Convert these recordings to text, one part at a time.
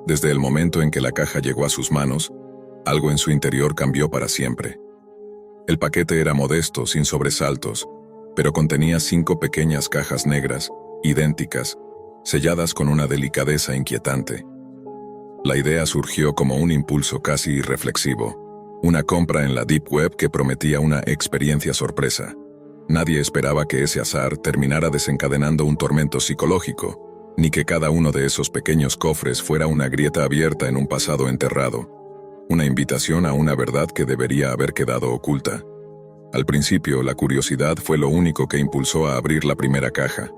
Desde el momento en que la caja llegó a sus manos, algo en su interior cambió para siempre. El paquete era modesto, sin sobresaltos, pero contenía 5 pequeñas cajas negras, idénticas, selladas con una delicadeza inquietante. La idea surgió como un impulso casi irreflexivo, una compra en la Deep Web que prometía una experiencia sorpresa. Nadie esperaba que ese azar terminara desencadenando un tormento psicológico, ni que cada uno de esos pequeños cofres fuera una grieta abierta en un pasado enterrado, una invitación a una verdad que debería haber quedado oculta. Al principio, la curiosidad fue lo único que impulsó a abrir la primera caja.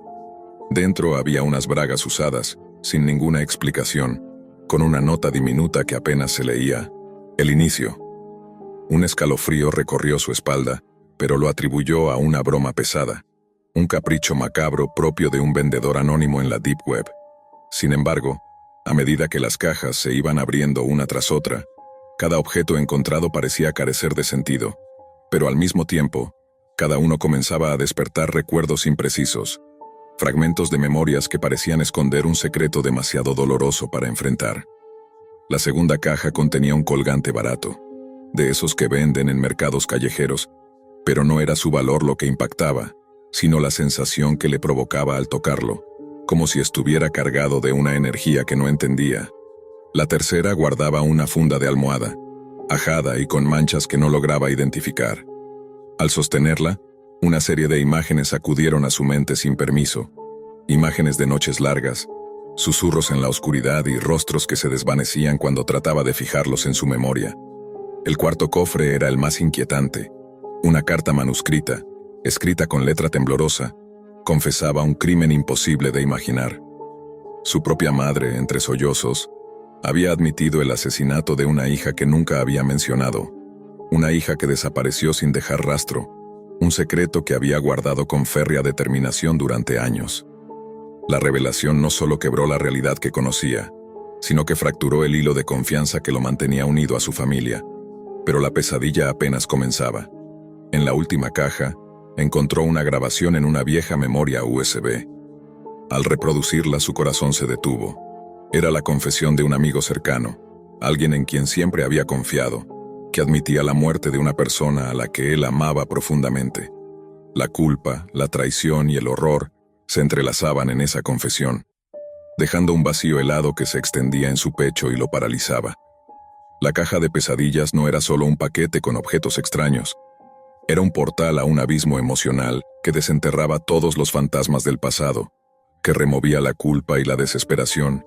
Dentro había unas bragas usadas, sin ninguna explicación, con una nota diminuta que apenas se leía: el inicio. Un escalofrío recorrió su espalda, pero lo atribuyó a una broma pesada, un capricho macabro propio de un vendedor anónimo en la Deep Web. Sin embargo, a medida que las cajas se iban abriendo una tras otra, cada objeto encontrado parecía carecer de sentido, pero al mismo tiempo, cada uno comenzaba a despertar recuerdos imprecisos, fragmentos de memorias que parecían esconder un secreto demasiado doloroso para enfrentar. La segunda caja contenía un colgante barato, de esos que venden en mercados callejeros, pero no era su valor lo que impactaba, sino la sensación que le provocaba al tocarlo, como si estuviera cargado de una energía que no entendía. La tercera guardaba una funda de almohada, ajada y con manchas que no lograba identificar. Al sostenerla, una serie de imágenes acudieron a su mente sin permiso. Imágenes de noches largas, susurros en la oscuridad y rostros que se desvanecían cuando trataba de fijarlos en su memoria. El cuarto cofre era el más inquietante. Una carta manuscrita, escrita con letra temblorosa, confesaba un crimen imposible de imaginar. Su propia madre, entre sollozos, había admitido el asesinato de una hija que nunca había mencionado, una hija que desapareció sin dejar rastro, un secreto que había guardado con férrea determinación durante años. La revelación no solo quebró la realidad que conocía, sino que fracturó el hilo de confianza que lo mantenía unido a su familia. Pero la pesadilla apenas comenzaba. En la última caja, encontró una grabación en una vieja memoria USB. Al reproducirla, su corazón se detuvo. Era la confesión de un amigo cercano, alguien en quien siempre había confiado, que admitía la muerte de una persona a la que él amaba profundamente. La culpa, la traición y el horror se entrelazaban en esa confesión, dejando un vacío helado que se extendía en su pecho y lo paralizaba. La caja de pesadillas no era solo un paquete con objetos extraños, era un portal a un abismo emocional que desenterraba todos los fantasmas del pasado, que removía la culpa y la desesperación,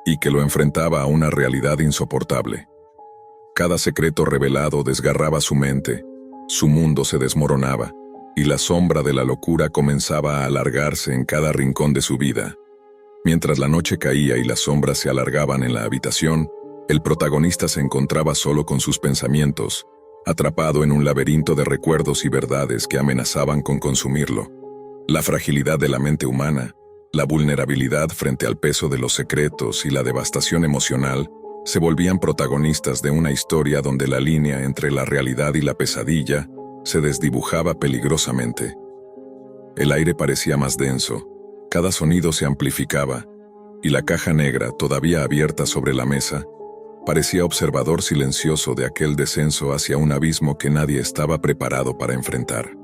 y que lo enfrentaba a una realidad insoportable. Cada secreto revelado desgarraba su mente, su mundo se desmoronaba, y la sombra de la locura comenzaba a alargarse en cada rincón de su vida. Mientras la noche caía y las sombras se alargaban en la habitación, el protagonista se encontraba solo con sus pensamientos, atrapado en un laberinto de recuerdos y verdades que amenazaban con consumirlo. La fragilidad de la mente humana, la vulnerabilidad frente al peso de los secretos y la devastación emocional se volvían protagonistas de una historia donde la línea entre la realidad y la pesadilla se desdibujaba peligrosamente. El aire parecía más denso, cada sonido se amplificaba, y la caja negra, todavía abierta sobre la mesa, parecía observador silencioso de aquel descenso hacia un abismo que nadie estaba preparado para enfrentar.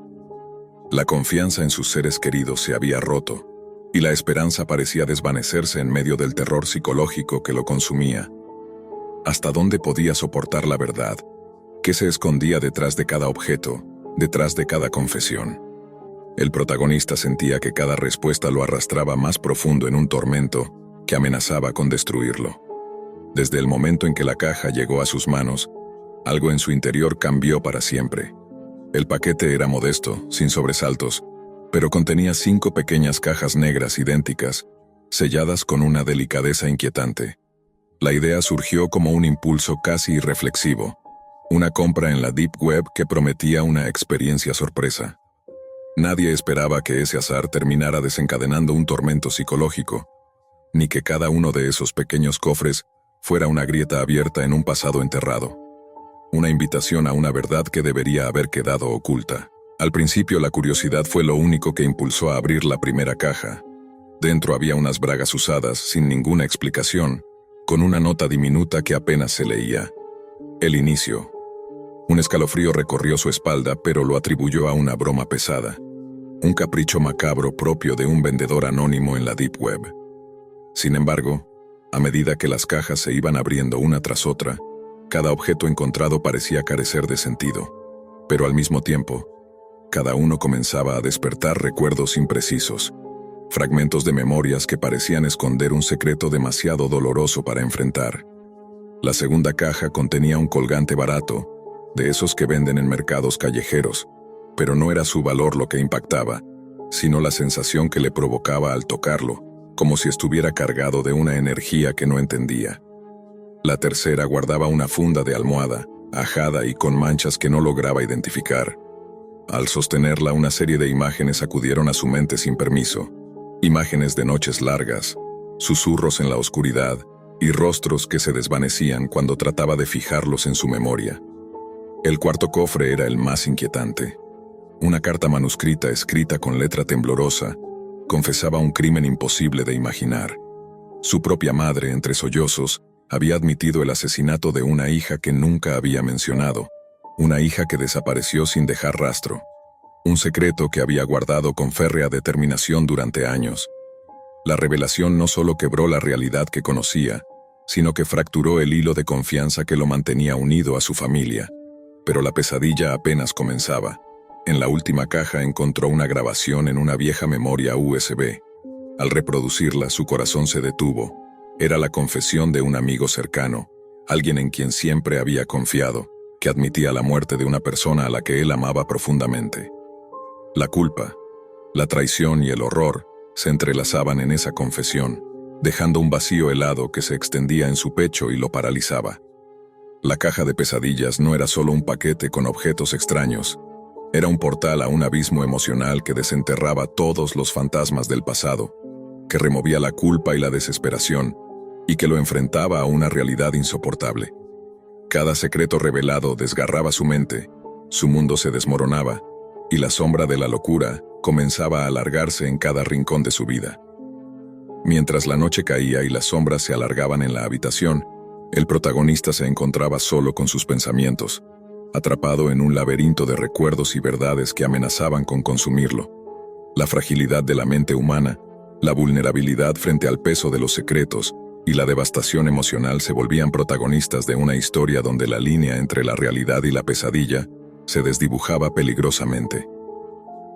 La confianza en sus seres queridos se había roto, y la esperanza parecía desvanecerse en medio del terror psicológico que lo consumía. ¿Hasta dónde podía soportar la verdad? ¿Qué se escondía detrás de cada objeto, detrás de cada confesión? El protagonista sentía que cada respuesta lo arrastraba más profundo en un tormento que amenazaba con destruirlo. Desde el momento en que la caja llegó a sus manos, algo en su interior cambió para siempre. El paquete era modesto, sin sobresaltos, pero contenía 5 pequeñas cajas negras idénticas, selladas con una delicadeza inquietante. La idea surgió como un impulso casi irreflexivo, una compra en la Deep Web que prometía una experiencia sorpresa. Nadie esperaba que ese azar terminara desencadenando un tormento psicológico, ni que cada uno de esos pequeños cofres fuera una grieta abierta en un pasado enterrado. Una invitación a una verdad que debería haber quedado oculta. Al principio la curiosidad fue lo único que impulsó a abrir la primera caja. Dentro había unas bragas usadas, sin ninguna explicación, con una nota diminuta que apenas se leía. El inicio. Un escalofrío recorrió su espalda, pero lo atribuyó a una broma pesada. Un capricho macabro propio de un vendedor anónimo en la Deep Web. Sin embargo, a medida que las cajas se iban abriendo una tras otra, cada objeto encontrado parecía carecer de sentido. Pero al mismo tiempo, cada uno comenzaba a despertar recuerdos imprecisos, fragmentos de memorias que parecían esconder un secreto demasiado doloroso para enfrentar. La segunda caja contenía un colgante barato, de esos que venden en mercados callejeros, pero no era su valor lo que impactaba, sino la sensación que le provocaba al tocarlo, como si estuviera cargado de una energía que no entendía. La tercera guardaba una funda de almohada, ajada y con manchas que no lograba identificar. Al sostenerla, una serie de imágenes acudieron a su mente sin permiso. Imágenes de noches largas, susurros en la oscuridad y rostros que se desvanecían cuando trataba de fijarlos en su memoria. El cuarto cofre era el más inquietante. Una carta manuscrita escrita con letra temblorosa confesaba un crimen imposible de imaginar. Su propia madre, entre sollozos, había admitido el asesinato de una hija que nunca había mencionado, una hija que desapareció sin dejar rastro, un secreto que había guardado con férrea determinación durante años. La revelación no solo quebró la realidad que conocía, sino que fracturó el hilo de confianza que lo mantenía unido a su familia. Pero la pesadilla apenas comenzaba. En la última caja encontró una grabación en una vieja memoria USB. Al reproducirla, su corazón se detuvo. Era la confesión de un amigo cercano, alguien en quien siempre había confiado, que admitía la muerte de una persona a la que él amaba profundamente. La culpa, la traición y el horror se entrelazaban en esa confesión, dejando un vacío helado que se extendía en su pecho y lo paralizaba. La caja de pesadillas no era solo un paquete con objetos extraños, era un portal a un abismo emocional que desenterraba todos los fantasmas del pasado, que removía la culpa y la desesperación, y que lo enfrentaba a una realidad insoportable. Cada secreto revelado desgarraba su mente, su mundo se desmoronaba, y la sombra de la locura comenzaba a alargarse en cada rincón de su vida. Mientras la noche caía y las sombras se alargaban en la habitación, el protagonista se encontraba solo con sus pensamientos, atrapado en un laberinto de recuerdos y verdades que amenazaban con consumirlo. La fragilidad de la mente humana, la vulnerabilidad frente al peso de los secretos y la devastación emocional se volvían protagonistas de una historia donde la línea entre la realidad y la pesadilla se desdibujaba peligrosamente.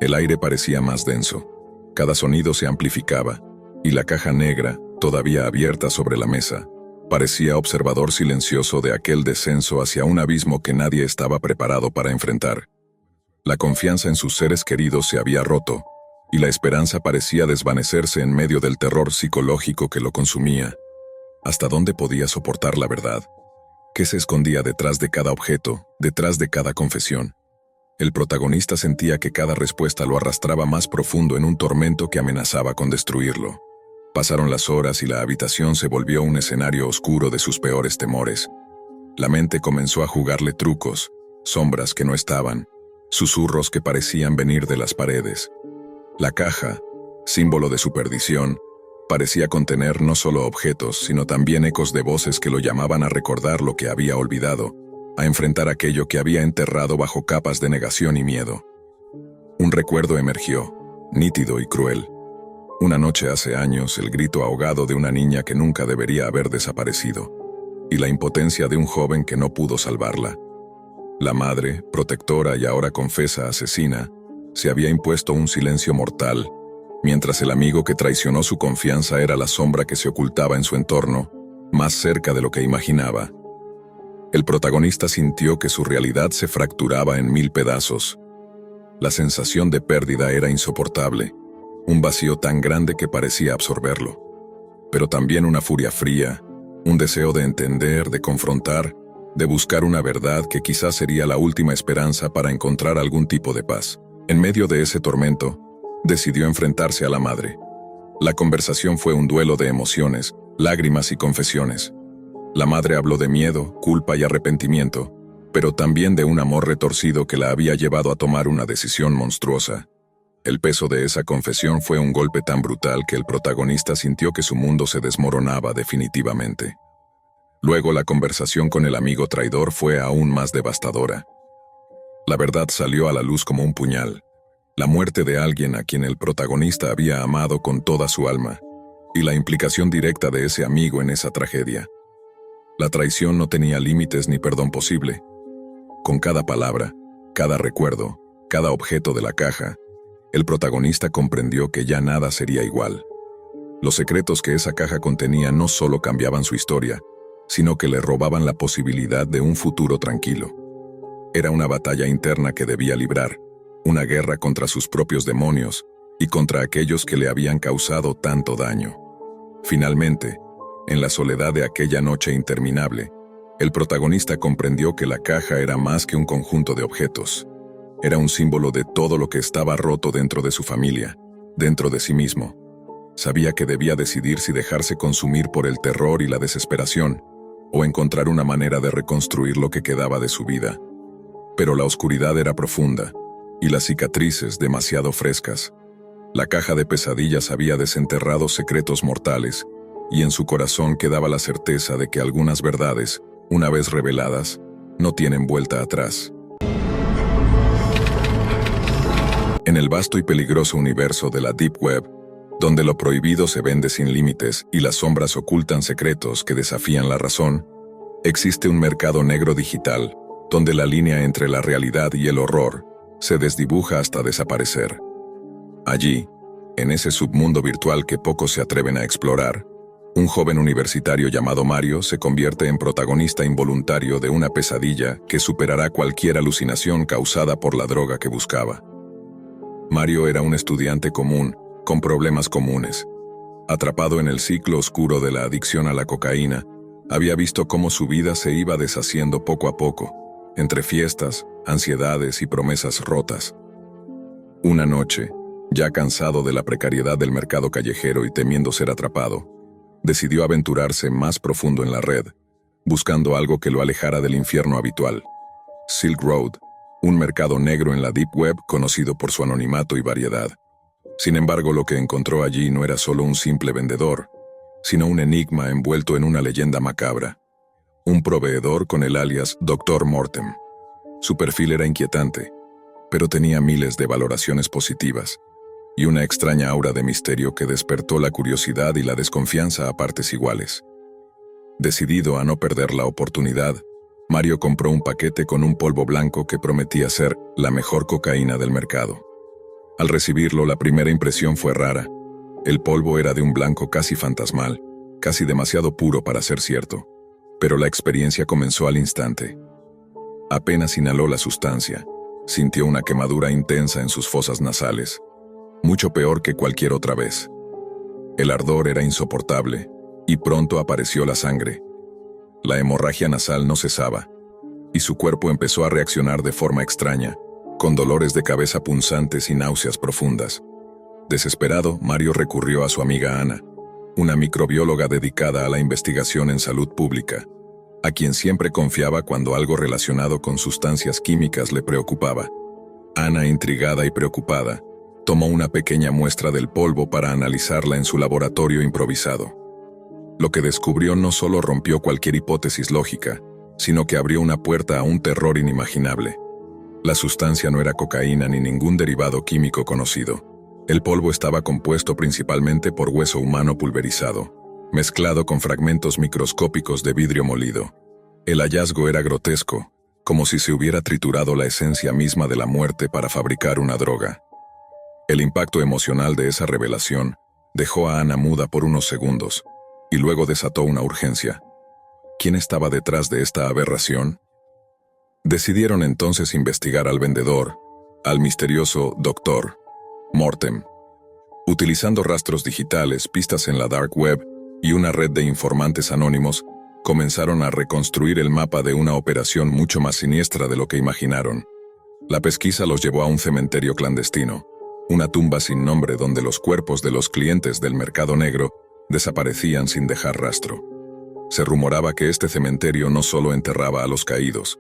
El aire parecía más denso, cada sonido se amplificaba, y la caja negra, todavía abierta sobre la mesa, parecía observador silencioso de aquel descenso hacia un abismo que nadie estaba preparado para enfrentar. La confianza en sus seres queridos se había roto, y la esperanza parecía desvanecerse en medio del terror psicológico que lo consumía. ¿Hasta dónde podía soportar la verdad? ¿Qué se escondía detrás de cada objeto, detrás de cada confesión? El protagonista sentía que cada respuesta lo arrastraba más profundo en un tormento que amenazaba con destruirlo. Pasaron las horas y la habitación se volvió un escenario oscuro de sus peores temores. La mente comenzó a jugarle trucos, sombras que no estaban, susurros que parecían venir de las paredes. La caja, símbolo de su perdición, parecía contener no solo objetos, sino también ecos de voces que lo llamaban a recordar lo que había olvidado, a enfrentar aquello que había enterrado bajo capas de negación y miedo. Un recuerdo emergió, nítido y cruel. Una noche hace años, el grito ahogado de una niña que nunca debería haber desaparecido, y la impotencia de un joven que no pudo salvarla. La madre, protectora y ahora confesa asesina, se había impuesto un silencio mortal, mientras el amigo que traicionó su confianza era la sombra que se ocultaba en su entorno, más cerca de lo que imaginaba. El protagonista sintió que su realidad se fracturaba en 1000 pedazos. La sensación de pérdida era insoportable, un vacío tan grande que parecía absorberlo, pero también una furia fría, un deseo de entender, de confrontar, de buscar una verdad que quizás sería la última esperanza para encontrar algún tipo de paz. En medio de ese tormento, decidió enfrentarse a la madre. La conversación fue un duelo de emociones, lágrimas y confesiones. La madre habló de miedo, culpa y arrepentimiento, pero también de un amor retorcido que la había llevado a tomar una decisión monstruosa. El peso de esa confesión fue un golpe tan brutal que el protagonista sintió que su mundo se desmoronaba definitivamente. Luego la conversación con el amigo traidor fue aún más devastadora. La verdad salió a la luz como un puñal. La muerte de alguien a quien el protagonista había amado con toda su alma, y la implicación directa de ese amigo en esa tragedia. La traición no tenía límites ni perdón posible. Con cada palabra, cada recuerdo, cada objeto de la caja, el protagonista comprendió que ya nada sería igual. Los secretos que esa caja contenía no solo cambiaban su historia, sino que le robaban la posibilidad de un futuro tranquilo. Era una batalla interna que debía librar, una guerra contra sus propios demonios y contra aquellos que le habían causado tanto daño. Finalmente, en la soledad de aquella noche interminable, el protagonista comprendió que la caja era más que un conjunto de objetos. Era un símbolo de todo lo que estaba roto dentro de su familia, dentro de sí mismo. Sabía que debía decidir si dejarse consumir por el terror y la desesperación, o encontrar una manera de reconstruir lo que quedaba de su vida. Pero la oscuridad era profunda, y las cicatrices demasiado frescas. La caja de pesadillas había desenterrado secretos mortales, y en su corazón quedaba la certeza de que algunas verdades, una vez reveladas, no tienen vuelta atrás. En el vasto y peligroso universo de la Deep Web, donde lo prohibido se vende sin límites y las sombras ocultan secretos que desafían la razón, existe un mercado negro digital, donde la línea entre la realidad y el horror se desdibuja hasta desaparecer. Allí, en ese submundo virtual que pocos se atreven a explorar, un joven universitario llamado Mario se convierte en protagonista involuntario de una pesadilla que superará cualquier alucinación causada por la droga que buscaba. Mario era un estudiante común, con problemas comunes. Atrapado en el ciclo oscuro de la adicción a la cocaína, había visto cómo su vida se iba deshaciendo poco a poco, entre fiestas, ansiedades y promesas rotas. Una noche, ya cansado de la precariedad del mercado callejero y temiendo ser atrapado, decidió aventurarse más profundo en la red, buscando algo que lo alejara del infierno habitual. Silk Road, un mercado negro en la Deep Web conocido por su anonimato y variedad. Sin embargo, lo que encontró allí no era solo un simple vendedor, sino un enigma envuelto en una leyenda macabra. Un proveedor con el alias Dr. Mortem. Su perfil era inquietante, pero tenía miles de valoraciones positivas, y una extraña aura de misterio que despertó la curiosidad y la desconfianza a partes iguales. Decidido a no perder la oportunidad, Mario compró un paquete con un polvo blanco que prometía ser la mejor cocaína del mercado. Al recibirlo, la primera impresión fue rara. El polvo era de un blanco casi fantasmal, casi demasiado puro para ser cierto, pero la experiencia comenzó al instante. Apenas inhaló la sustancia, sintió una quemadura intensa en sus fosas nasales, mucho peor que cualquier otra vez. El ardor era insoportable, y pronto apareció la sangre. La hemorragia nasal no cesaba, y su cuerpo empezó a reaccionar de forma extraña, con dolores de cabeza punzantes y náuseas profundas. Desesperado, Mario recurrió a su amiga Ana, una microbióloga dedicada a la investigación en salud pública, a quien siempre confiaba cuando algo relacionado con sustancias químicas le preocupaba. Ana, intrigada y preocupada, tomó una pequeña muestra del polvo para analizarla en su laboratorio improvisado. Lo que descubrió no solo rompió cualquier hipótesis lógica, sino que abrió una puerta a un terror inimaginable. La sustancia no era cocaína ni ningún derivado químico conocido. El polvo estaba compuesto principalmente por hueso humano pulverizado, mezclado con fragmentos microscópicos de vidrio molido. El hallazgo era grotesco, como si se hubiera triturado la esencia misma de la muerte para fabricar una droga. El impacto emocional de esa revelación dejó a Ana muda por unos segundos, y luego desató una urgencia. ¿Quién estaba detrás de esta aberración? Decidieron entonces investigar al vendedor, al misterioso Dr. Mortem. Utilizando rastros digitales, pistas en la Dark Web y una red de informantes anónimos, comenzaron a reconstruir el mapa de una operación mucho más siniestra de lo que imaginaron. La pesquisa los llevó a un cementerio clandestino, una tumba sin nombre donde los cuerpos de los clientes del mercado negro desaparecían sin dejar rastro. Se rumoraba que este cementerio no solo enterraba a los caídos,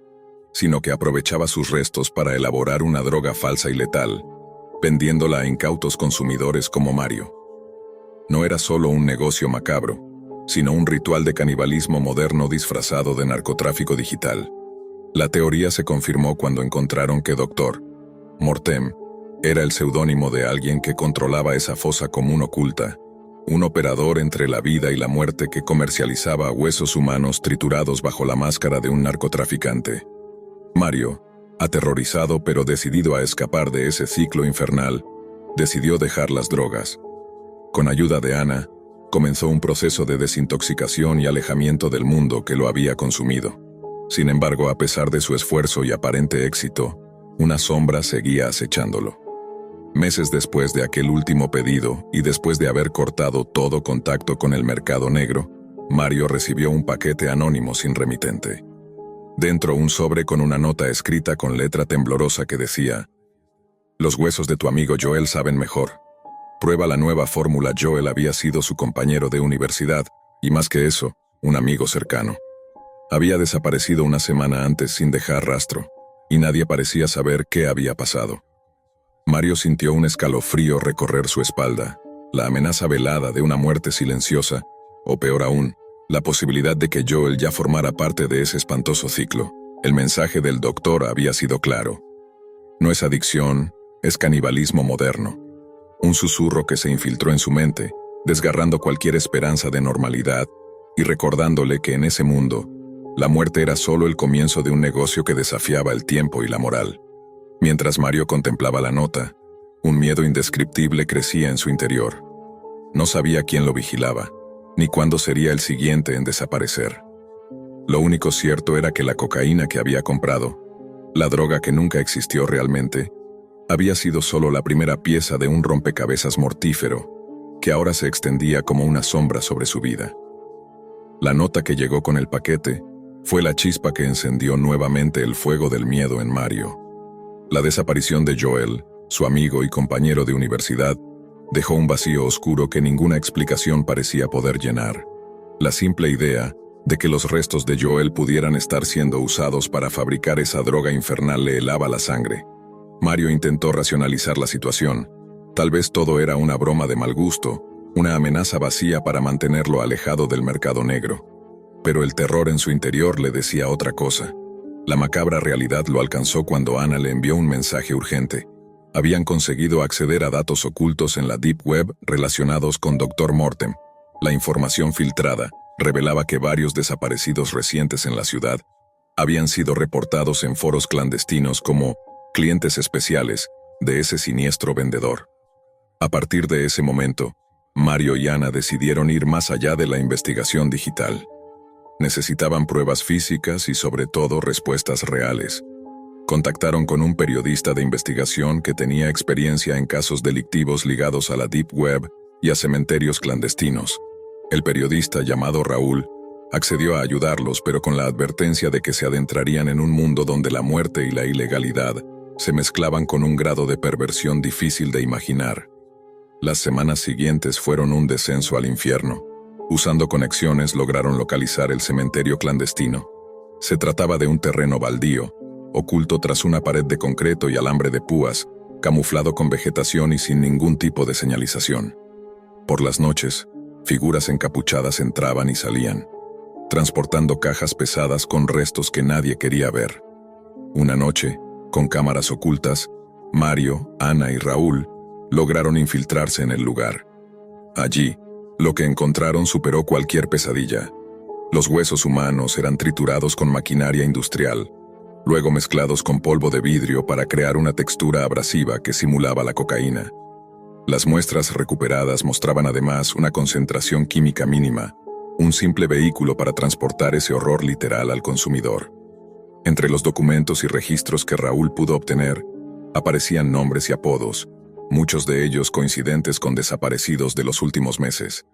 sino que aprovechaba sus restos para elaborar una droga falsa y letal, vendiéndola a incautos consumidores como Mario. No era solo un negocio macabro, sino un ritual de canibalismo moderno disfrazado de narcotráfico digital. La teoría se confirmó cuando encontraron que Dr. Mortem era el seudónimo de alguien que controlaba esa fosa común oculta, un operador entre la vida y la muerte que comercializaba huesos humanos triturados bajo la máscara de un narcotraficante. Mario, aterrorizado pero decidido a escapar de ese ciclo infernal, decidió dejar las drogas. Con ayuda de Ana, comenzó un proceso de desintoxicación y alejamiento del mundo que lo había consumido. Sin embargo, a pesar de su esfuerzo y aparente éxito, una sombra seguía acechándolo. Meses después de aquel último pedido y después de haber cortado todo contacto con el mercado negro, Mario recibió un paquete anónimo sin remitente. Dentro un sobre con una nota escrita con letra temblorosa que decía: «Los huesos de tu amigo Joel saben mejor. Prueba la nueva fórmula». Joel había sido su compañero de universidad, y más que eso, un amigo cercano. Había desaparecido una semana antes sin dejar rastro, y nadie parecía saber qué había pasado. Mario sintió un escalofrío recorrer su espalda, la amenaza velada de una muerte silenciosa, o peor aún, la posibilidad de que Joel ya formara parte de ese espantoso ciclo. El mensaje del doctor había sido claro. No es adicción, es canibalismo moderno. Un susurro que se infiltró en su mente, desgarrando cualquier esperanza de normalidad y recordándole que en ese mundo, la muerte era solo el comienzo de un negocio que desafiaba el tiempo y la moral. Mientras Mario contemplaba la nota, un miedo indescriptible crecía en su interior. No sabía quién lo vigilaba, ni cuándo sería el siguiente en desaparecer. Lo único cierto era que la cocaína que había comprado, la droga que nunca existió realmente, había sido solo la primera pieza de un rompecabezas mortífero, que ahora se extendía como una sombra sobre su vida. La nota que llegó con el paquete fue la chispa que encendió nuevamente el fuego del miedo en Mario. La desaparición de Joel, su amigo y compañero de universidad, dejó un vacío oscuro que ninguna explicación parecía poder llenar. La simple idea de que los restos de Joel pudieran estar siendo usados para fabricar esa droga infernal le helaba la sangre. Mario intentó racionalizar la situación. Tal vez todo era una broma de mal gusto, una amenaza vacía para mantenerlo alejado del mercado negro. Pero el terror en su interior le decía otra cosa. La macabra realidad lo alcanzó cuando Ana le envió un mensaje urgente. Habían conseguido acceder a datos ocultos en la Deep Web relacionados con Dr. Mortem. La información filtrada revelaba que varios desaparecidos recientes en la ciudad habían sido reportados en foros clandestinos como clientes especiales de ese siniestro vendedor. A partir de ese momento, Mario y Ana decidieron ir más allá de la investigación digital. Necesitaban pruebas físicas y sobre todo respuestas reales. Contactaron con un periodista de investigación que tenía experiencia en casos delictivos ligados a la Deep Web y a cementerios clandestinos. El periodista, llamado Raúl, accedió a ayudarlos, pero con la advertencia de que se adentrarían en un mundo donde la muerte y la ilegalidad se mezclaban con un grado de perversión difícil de imaginar. Las semanas siguientes fueron un descenso al infierno. Usando conexiones lograron localizar el cementerio clandestino. Se trataba de un terreno baldío, oculto tras una pared de concreto y alambre de púas, camuflado con vegetación y sin ningún tipo de señalización. Por las noches, figuras encapuchadas entraban y salían, transportando cajas pesadas con restos que nadie quería ver. Una noche, con cámaras ocultas, Mario, Ana y Raúl lograron infiltrarse en el lugar. Allí, lo que encontraron superó cualquier pesadilla. Los huesos humanos eran triturados con maquinaria industrial, luego mezclados con polvo de vidrio para crear una textura abrasiva que simulaba la cocaína. Las muestras recuperadas mostraban además una concentración química mínima, un simple vehículo para transportar ese horror literal al consumidor. Entre los documentos y registros que Raúl pudo obtener, aparecían nombres y apodos, muchos de ellos coincidentes con desaparecidos de los últimos meses.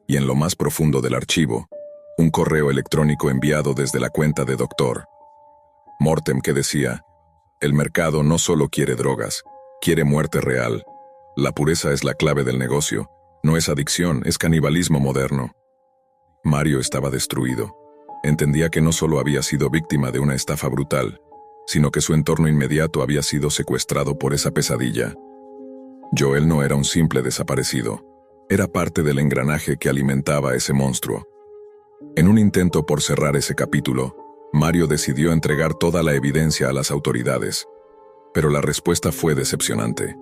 Y en lo más profundo del archivo, un correo electrónico enviado desde la cuenta de Dr. Mortem que decía: «El mercado no solo quiere drogas, quiere muerte real. La pureza es la clave del negocio, no es adicción, es canibalismo moderno». Mario estaba destruido. Entendía que no solo había sido víctima de una estafa brutal, sino que su entorno inmediato había sido secuestrado por esa pesadilla. Joel no era un simple desaparecido, era parte del engranaje que alimentaba a ese monstruo, En un intento por cerrar ese capítulo, Mario decidió entregar toda la evidencia a las autoridades, pero la respuesta fue decepcionante.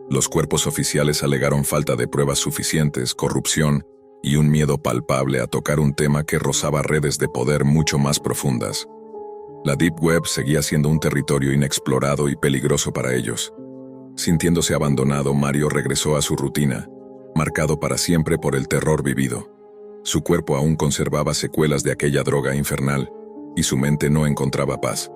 Los cuerpos oficiales alegaron falta de pruebas suficientes, corrupción y un miedo palpable a tocar un tema que rozaba redes de poder mucho más profundas. La Deep Web seguía siendo un territorio inexplorado y peligroso para ellos. Sintiéndose abandonado, Mario regresó a su rutina, marcado para siempre por el terror vivido. Su cuerpo aún conservaba secuelas de aquella droga infernal, y su mente no encontraba paz.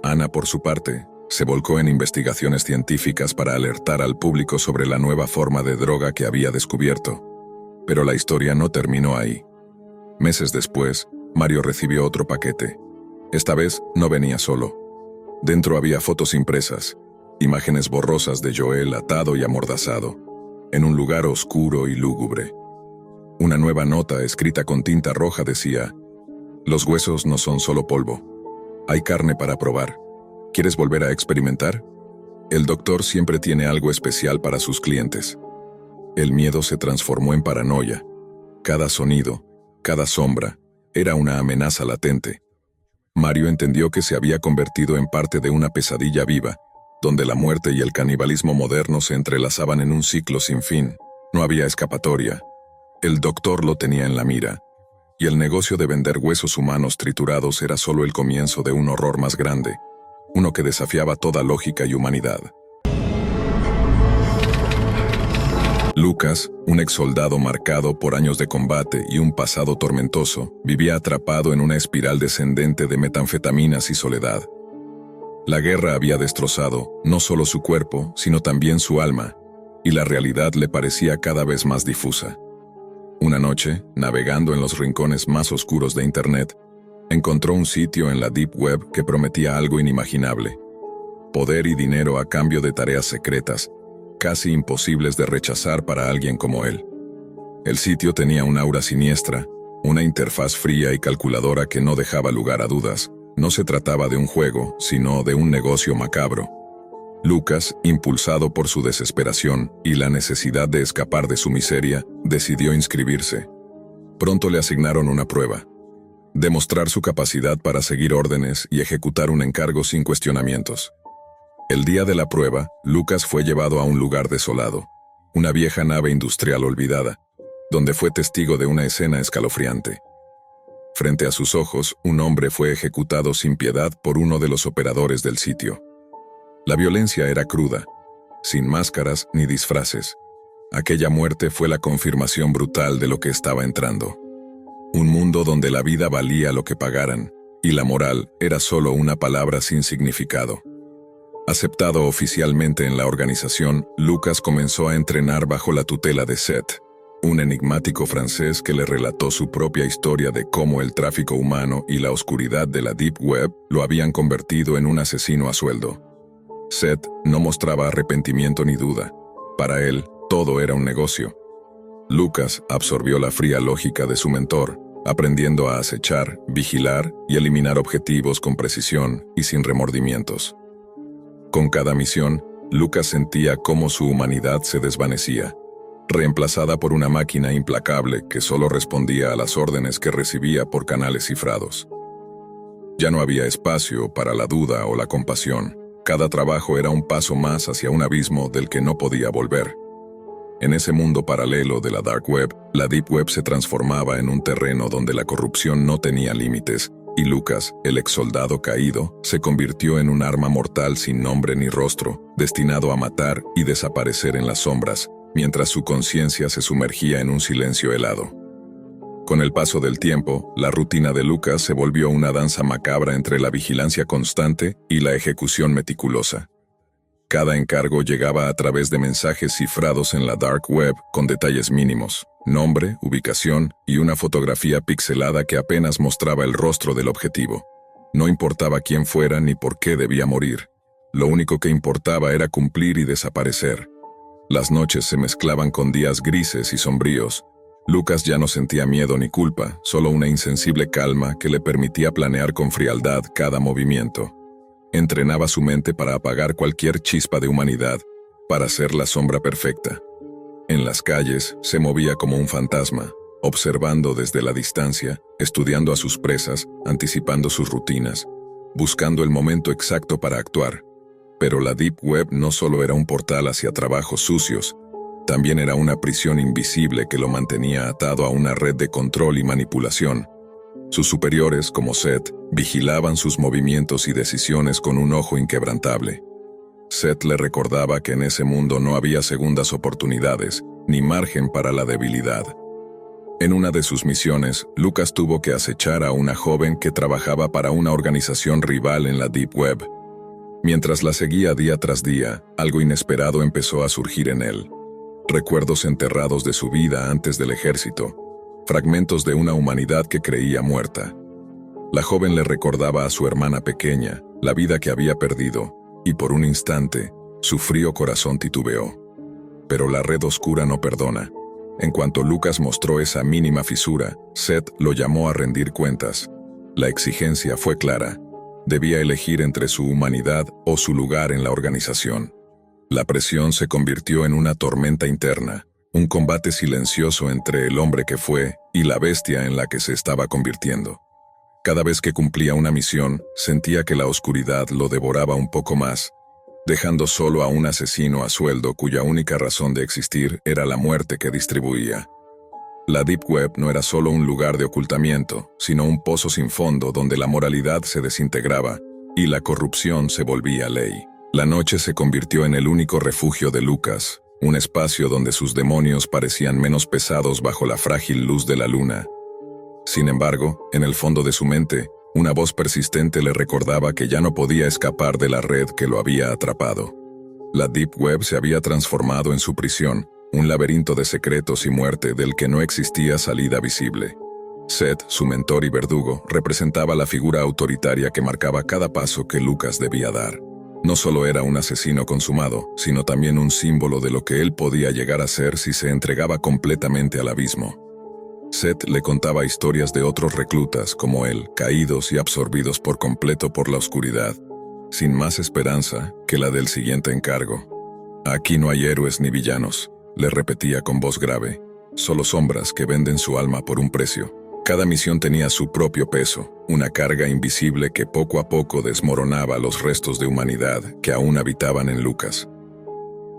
Ana, por su parte, se volcó en investigaciones científicas para alertar al público sobre la nueva forma de droga que había descubierto. Pero la historia no terminó ahí. Meses después, Mario recibió otro paquete. Esta vez no venía solo. Dentro había fotos impresas, imágenes borrosas de Joel atado y amordazado, en un lugar oscuro y lúgubre. Una nueva nota escrita con tinta roja decía: «Los huesos no son solo polvo. Hay carne para probar. ¿Quieres volver a experimentar?» El doctor siempre tiene algo especial para sus clientes. El miedo se transformó en paranoia. Cada sonido, cada sombra, era una amenaza latente. Mario entendió que se había convertido en parte de una pesadilla viva, donde la muerte y el canibalismo moderno se entrelazaban en un ciclo sin fin. No había escapatoria. El doctor lo tenía en la mira, y el negocio de vender huesos humanos triturados era solo el comienzo de un horror más grande, uno que desafiaba toda lógica y humanidad. Lucas, un exsoldado marcado por años de combate y un pasado tormentoso, vivía atrapado en una espiral descendente de metanfetaminas y soledad. La guerra había destrozado no solo su cuerpo, sino también su alma, y la realidad le parecía cada vez más difusa. Una noche, navegando en los rincones más oscuros de Internet, encontró un sitio en la Deep Web que prometía algo inimaginable: poder y dinero a cambio de tareas secretas, casi imposibles de rechazar para alguien como él. El sitio tenía un aura siniestra, una interfaz fría y calculadora que no dejaba lugar a dudas. No se trataba de un juego, sino de un negocio macabro. Lucas, impulsado por su desesperación y la necesidad de escapar de su miseria, decidió inscribirse. Pronto le asignaron una prueba: demostrar su capacidad para seguir órdenes y ejecutar un encargo sin cuestionamientos. El día de la prueba, Lucas fue llevado a un lugar desolado, una vieja nave industrial olvidada, donde fue testigo de una escena escalofriante. Frente a sus ojos, un hombre fue ejecutado sin piedad por uno de los operadores del sitio. La violencia era cruda, sin máscaras ni disfraces. Aquella muerte fue la confirmación brutal de lo que estaba entrando. Un mundo donde la vida valía lo que pagaran, y la moral era solo una palabra sin significado. Aceptado oficialmente en la organización, Lucas comenzó a entrenar bajo la tutela de Seth, un enigmático francés que le relató su propia historia de cómo el tráfico humano y la oscuridad de la Deep Web lo habían convertido en un asesino a sueldo. Seth no mostraba arrepentimiento ni duda. Para él, todo era un negocio. Lucas absorbió la fría lógica de su mentor, aprendiendo a acechar, vigilar y eliminar objetivos con precisión y sin remordimientos. Con cada misión, Lucas sentía cómo su humanidad se desvanecía, reemplazada por una máquina implacable que solo respondía a las órdenes que recibía por canales cifrados. Ya no había espacio para la duda o la compasión. Cada trabajo era un paso más hacia un abismo del que no podía volver. En ese mundo paralelo de la Dark Web, la Deep Web se transformaba en un terreno donde la corrupción no tenía límites, y Lucas, el exsoldado caído, se convirtió en un arma mortal sin nombre ni rostro, destinado a matar y desaparecer en las sombras, mientras su conciencia se sumergía en un silencio helado. Con el paso del tiempo, la rutina de Lucas se volvió una danza macabra entre la vigilancia constante y la ejecución meticulosa. Cada encargo llegaba a través de mensajes cifrados en la Dark Web con detalles mínimos: nombre, ubicación y una fotografía pixelada que apenas mostraba el rostro del objetivo. No importaba quién fuera ni por qué debía morir. Lo único que importaba era cumplir y desaparecer. Las noches se mezclaban con días grises y sombríos. Lucas ya no sentía miedo ni culpa, solo una insensible calma que le permitía planear con frialdad cada movimiento. Entrenaba su mente para apagar cualquier chispa de humanidad, para ser la sombra perfecta. En las calles se movía como un fantasma, observando desde la distancia, estudiando a sus presas, anticipando sus rutinas, buscando el momento exacto para actuar. Pero la Deep Web no solo era un portal hacia trabajos sucios, también era una prisión invisible que lo mantenía atado a una red de control y manipulación. Sus superiores, como Seth, vigilaban sus movimientos y decisiones con un ojo inquebrantable. Seth le recordaba que en ese mundo no había segundas oportunidades, ni margen para la debilidad. En una de sus misiones, Lucas tuvo que acechar a una joven que trabajaba para una organización rival en la Deep Web. Mientras la seguía día tras día, algo inesperado empezó a surgir en él. Recuerdos enterrados de su vida antes del ejército, fragmentos de una humanidad que creía muerta. La joven le recordaba a su hermana pequeña, la vida que había perdido, y por un instante, su frío corazón titubeó. Pero la red oscura no perdona. En cuanto Lucas mostró esa mínima fisura, Seth lo llamó a rendir cuentas. La exigencia fue clara. Debía elegir entre su humanidad o su lugar en la organización. La presión se convirtió en una tormenta interna, un combate silencioso entre el hombre que fue y la bestia en la que se estaba convirtiendo. Cada vez que cumplía una misión, sentía que la oscuridad lo devoraba un poco más, dejando solo a un asesino a sueldo cuya única razón de existir era la muerte que distribuía. La Deep Web no era solo un lugar de ocultamiento, sino un pozo sin fondo donde la moralidad se desintegraba y la corrupción se volvía ley. La noche se convirtió en el único refugio de Lucas, un espacio donde sus demonios parecían menos pesados bajo la frágil luz de la luna. Sin embargo, en el fondo de su mente, una voz persistente le recordaba que ya no podía escapar de la red que lo había atrapado. La Deep Web se había transformado en su prisión, un laberinto de secretos y muerte del que no existía salida visible. Seth, su mentor y verdugo, representaba la figura autoritaria que marcaba cada paso que Lucas debía dar. No solo era un asesino consumado, sino también un símbolo de lo que él podía llegar a ser si se entregaba completamente al abismo. Seth le contaba historias de otros reclutas como él, caídos y absorbidos por completo por la oscuridad, sin más esperanza que la del siguiente encargo. Aquí no hay héroes ni villanos, le repetía con voz grave, solo sombras que venden su alma por un precio. Cada misión tenía su propio peso, una carga invisible que poco a poco desmoronaba los restos de humanidad que aún habitaban en Lucas.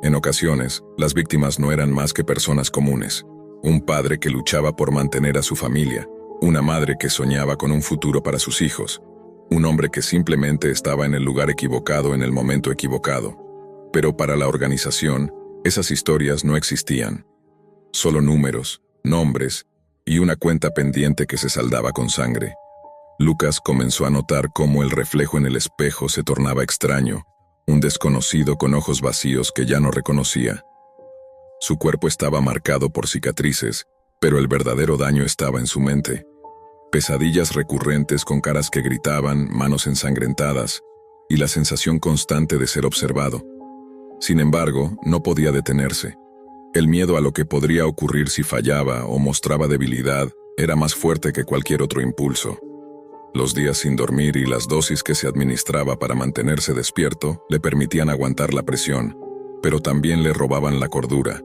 En ocasiones, las víctimas no eran más que personas comunes. Un padre que luchaba por mantener a su familia, una madre que soñaba con un futuro para sus hijos, un hombre que simplemente estaba en el lugar equivocado en el momento equivocado. Pero para la organización, esas historias no existían. Solo números, nombres y una cuenta pendiente que se saldaba con sangre. Lucas comenzó a notar cómo el reflejo en el espejo se tornaba extraño, un desconocido con ojos vacíos que ya no reconocía. Su cuerpo estaba marcado por cicatrices, pero el verdadero daño estaba en su mente. Pesadillas recurrentes con caras que gritaban, manos ensangrentadas, y la sensación constante de ser observado. Sin embargo, no podía detenerse. El miedo a lo que podría ocurrir si fallaba o mostraba debilidad era más fuerte que cualquier otro impulso. Los días sin dormir y las dosis que se administraba para mantenerse despierto le permitían aguantar la presión, pero también le robaban la cordura.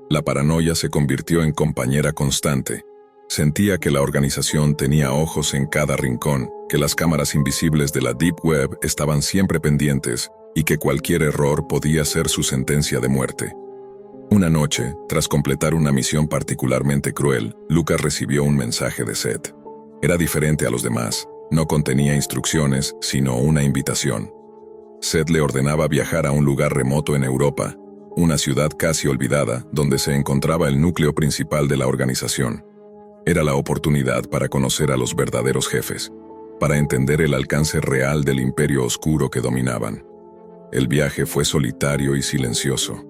La paranoia se convirtió en compañera constante. Sentía que la organización tenía ojos en cada rincón, que las cámaras invisibles de la Deep Web estaban siempre pendientes y que cualquier error podía ser su sentencia de muerte. Una noche, tras completar una misión particularmente cruel, Lucas recibió un mensaje de Seth. Era diferente a los demás, no contenía instrucciones, sino una invitación. Seth le ordenaba viajar a un lugar remoto en Europa, una ciudad casi olvidada, donde se encontraba el núcleo principal de la organización. Era la oportunidad para conocer a los verdaderos jefes, para entender el alcance real del imperio oscuro que dominaban. El viaje fue solitario y silencioso.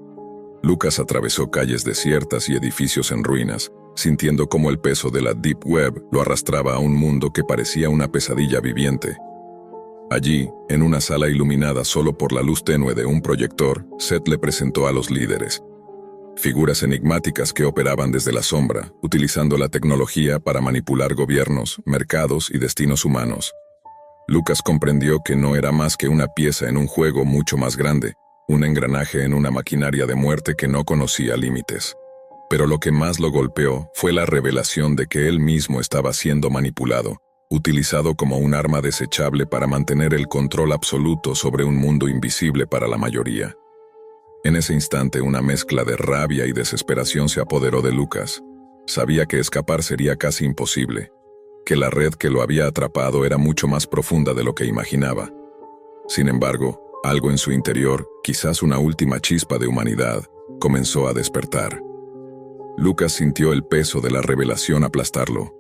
Lucas atravesó calles desiertas y edificios en ruinas, sintiendo cómo el peso de la Deep Web lo arrastraba a un mundo que parecía una pesadilla viviente. Allí, en una sala iluminada solo por la luz tenue de un proyector, Seth le presentó a los líderes. Figuras enigmáticas que operaban desde la sombra, utilizando la tecnología para manipular gobiernos, mercados y destinos humanos. Lucas comprendió que no era más que una pieza en un juego mucho más grande, un engranaje en una maquinaria de muerte que no conocía límites. Pero lo que más lo golpeó fue la revelación de que él mismo estaba siendo manipulado, utilizado como un arma desechable para mantener el control absoluto sobre un mundo invisible para la mayoría. En ese instante, una mezcla de rabia y desesperación se apoderó de Lucas. Sabía que escapar sería casi imposible, que la red que lo había atrapado era mucho más profunda de lo que imaginaba. Sin embargo, algo en su interior, quizás una última chispa de humanidad, comenzó a despertar. Lucas sintió el peso de la revelación aplastarlo.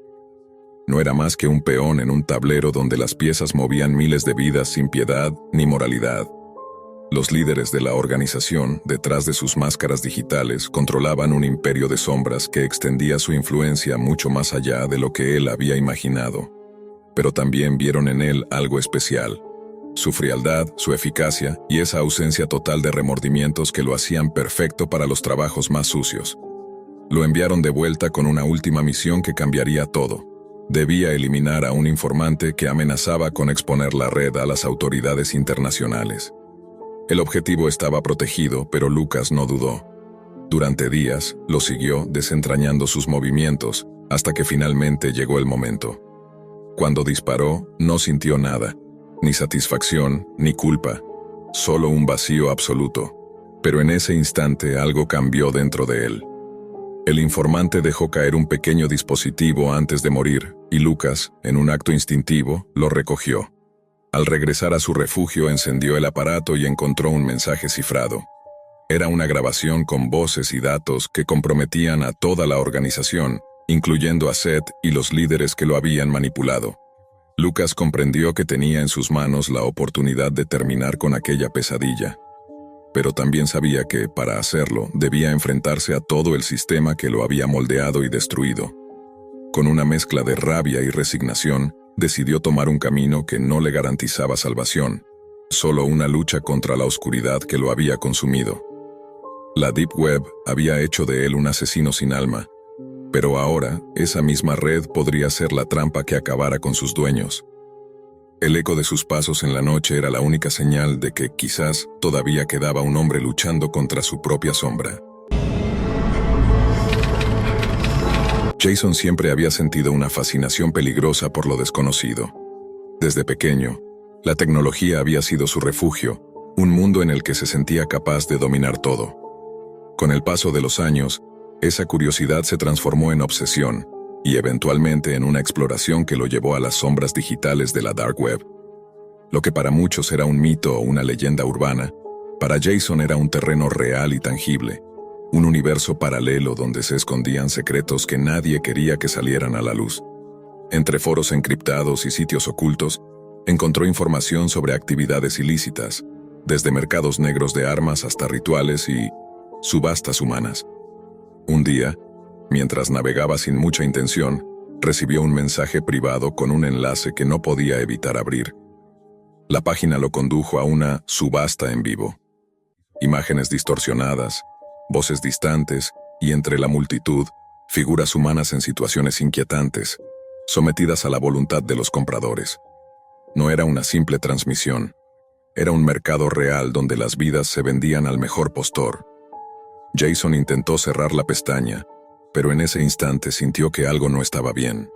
No era más que un peón en un tablero donde las piezas movían miles de vidas sin piedad ni moralidad. Los líderes de la organización, detrás de sus máscaras digitales, controlaban un imperio de sombras que extendía su influencia mucho más allá de lo que él había imaginado. Pero también vieron en él algo especial: su frialdad, su eficacia y esa ausencia total de remordimientos que lo hacían perfecto para los trabajos más sucios. Lo enviaron de vuelta con una última misión que cambiaría todo. Debía eliminar a un informante que amenazaba con exponer la red a las autoridades internacionales. El objetivo estaba protegido, pero Lucas no dudó. Durante días, lo siguió desentrañando sus movimientos, hasta que finalmente llegó el momento. Cuando disparó, no sintió nada, ni satisfacción, ni culpa, solo un vacío absoluto. Pero en ese instante algo cambió dentro de él. El informante dejó caer un pequeño dispositivo antes de morir, y Lucas, en un acto instintivo, lo recogió. Al regresar a su refugio, encendió el aparato y encontró un mensaje cifrado. Era una grabación con voces y datos que comprometían a toda la organización, incluyendo a Seth y los líderes que lo habían manipulado. Lucas comprendió que tenía en sus manos la oportunidad de terminar con aquella pesadilla. Pero también sabía que, para hacerlo, debía enfrentarse a todo el sistema que lo había moldeado y destruido. Con una mezcla de rabia y resignación, decidió tomar un camino que no le garantizaba salvación, solo una lucha contra la oscuridad que lo había consumido. La Deep Web había hecho de él un asesino sin alma, pero ahora esa misma red podría ser la trampa que acabara con sus dueños. El eco de sus pasos en la noche era la única señal de que quizás todavía quedaba un hombre luchando contra su propia sombra. Jason siempre había sentido una fascinación peligrosa por lo desconocido. Desde pequeño, la tecnología había sido su refugio, un mundo en el que se sentía capaz de dominar todo. Con el paso de los años, esa curiosidad se transformó en obsesión, y eventualmente en una exploración que lo llevó a las sombras digitales de la Dark Web. Lo que para muchos era un mito o una leyenda urbana, para Jason era un terreno real y tangible, un universo paralelo donde se escondían secretos que nadie quería que salieran a la luz. Entre foros encriptados y sitios ocultos, encontró información sobre actividades ilícitas, desde mercados negros de armas hasta rituales y subastas humanas. Un día, mientras navegaba sin mucha intención, recibió un mensaje privado con un enlace que no podía evitar abrir. La página lo condujo a una subasta en vivo. Imágenes distorsionadas, voces distantes y, entre la multitud, figuras humanas en situaciones inquietantes, sometidas a la voluntad de los compradores. No era una simple transmisión, era un mercado real donde las vidas se vendían al mejor postor. Jason intentó cerrar la pestaña, pero en ese instante sintió que algo no estaba bien.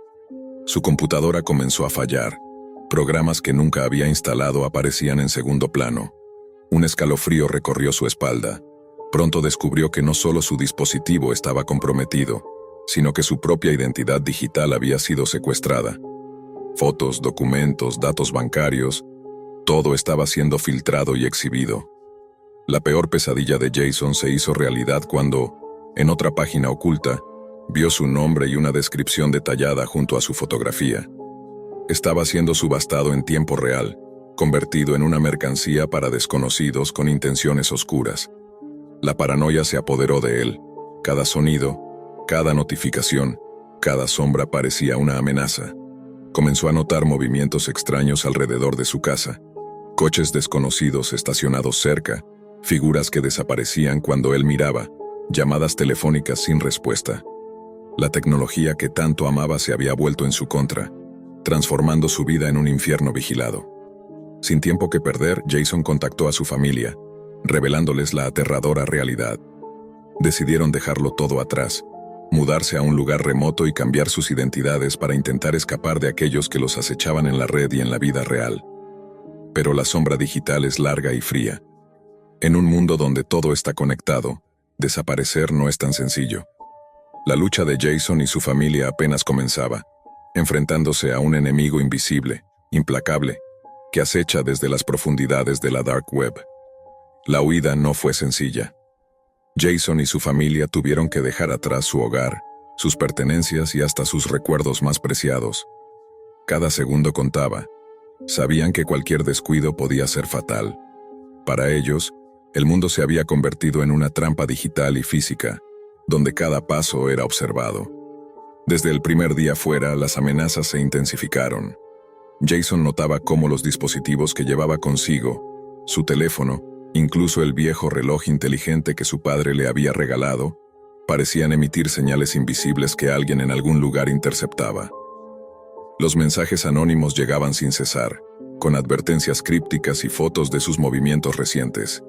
Su computadora comenzó a fallar. Programas que nunca había instalado aparecían en segundo plano. Un escalofrío recorrió su espalda. Pronto descubrió que no solo su dispositivo estaba comprometido, sino que su propia identidad digital había sido secuestrada. Fotos, documentos, datos bancarios, todo estaba siendo filtrado y exhibido. La peor pesadilla de Jason se hizo realidad cuando, en otra página oculta, vio su nombre y una descripción detallada junto a su fotografía. Estaba siendo subastado en tiempo real, convertido en una mercancía para desconocidos con intenciones oscuras. La paranoia se apoderó de él. Cada sonido, cada notificación, cada sombra parecía una amenaza. Comenzó a notar movimientos extraños alrededor de su casa. Coches desconocidos estacionados cerca, figuras que desaparecían cuando él miraba, llamadas telefónicas sin respuesta. La tecnología que tanto amaba se había vuelto en su contra, transformando su vida en un infierno vigilado. Sin tiempo que perder, Jason contactó a su familia, revelándoles la aterradora realidad. Decidieron dejarlo todo atrás, mudarse a un lugar remoto y cambiar sus identidades para intentar escapar de aquellos que los acechaban en la red y en la vida real. Pero la sombra digital es larga y fría. En un mundo donde todo está conectado, desaparecer no es tan sencillo. La lucha de Jason y su familia apenas comenzaba, enfrentándose a un enemigo invisible, implacable, que acecha desde las profundidades de la Dark Web. La huida no fue sencilla. Jason y su familia tuvieron que dejar atrás su hogar, sus pertenencias y hasta sus recuerdos más preciados. Cada segundo contaba. Sabían que cualquier descuido podía ser fatal. Para ellos, el mundo se había convertido en una trampa digital y física, donde cada paso era observado. Desde el primer día fuera, las amenazas se intensificaron. Jason notaba cómo los dispositivos que llevaba consigo, su teléfono, incluso el viejo reloj inteligente que su padre le había regalado, parecían emitir señales invisibles que alguien en algún lugar interceptaba. Los mensajes anónimos llegaban sin cesar, con advertencias crípticas y fotos de sus movimientos recientes.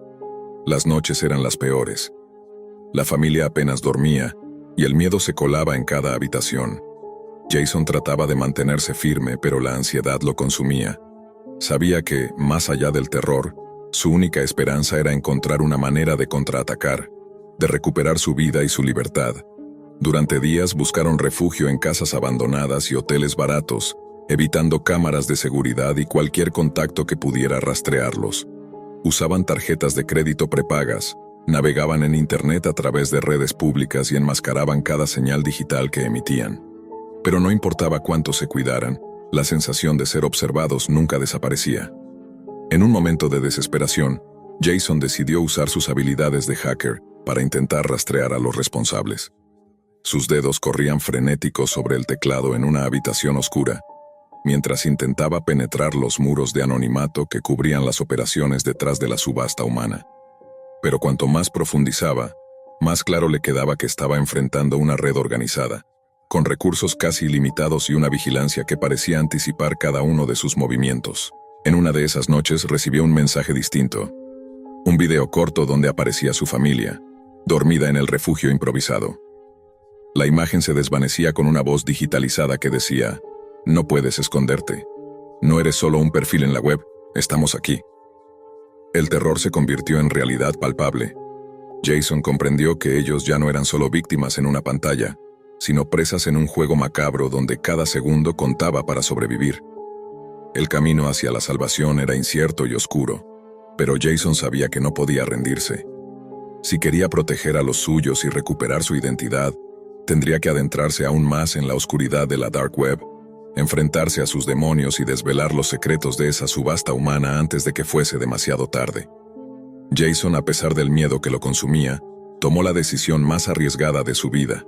Las noches eran las peores. La familia apenas dormía, y el miedo se colaba en cada habitación. Jason trataba de mantenerse firme, pero la ansiedad lo consumía. Sabía que, más allá del terror, su única esperanza era encontrar una manera de contraatacar, de recuperar su vida y su libertad. Durante días buscaron refugio en casas abandonadas y hoteles baratos, evitando cámaras de seguridad y cualquier contacto que pudiera rastrearlos. Usaban tarjetas de crédito prepagas, navegaban en Internet a través de redes públicas y enmascaraban cada señal digital que emitían. Pero no importaba cuánto se cuidaran, la sensación de ser observados nunca desaparecía. En un momento de desesperación, Jason decidió usar sus habilidades de hacker para intentar rastrear a los responsables. Sus dedos corrían frenéticos sobre el teclado en una habitación oscura, mientras intentaba penetrar los muros de anonimato que cubrían las operaciones detrás de la subasta humana. Pero cuanto más profundizaba, más claro le quedaba que estaba enfrentando una red organizada, con recursos casi ilimitados y una vigilancia que parecía anticipar cada uno de sus movimientos. En una de esas noches recibió un mensaje distinto. Un video corto donde aparecía su familia, dormida en el refugio improvisado. La imagen se desvanecía con una voz digitalizada que decía: «No puedes esconderte. No eres solo un perfil en la web, estamos aquí». El terror se convirtió en realidad palpable. Jason comprendió que ellos ya no eran solo víctimas en una pantalla, sino presas en un juego macabro donde cada segundo contaba para sobrevivir. El camino hacia la salvación era incierto y oscuro, pero Jason sabía que no podía rendirse. Si quería proteger a los suyos y recuperar su identidad, tendría que adentrarse aún más en la oscuridad de la Dark Web, enfrentarse a sus demonios y desvelar los secretos de esa subasta humana antes de que fuese demasiado tarde. Jason, a pesar del miedo que lo consumía, tomó la decisión más arriesgada de su vida: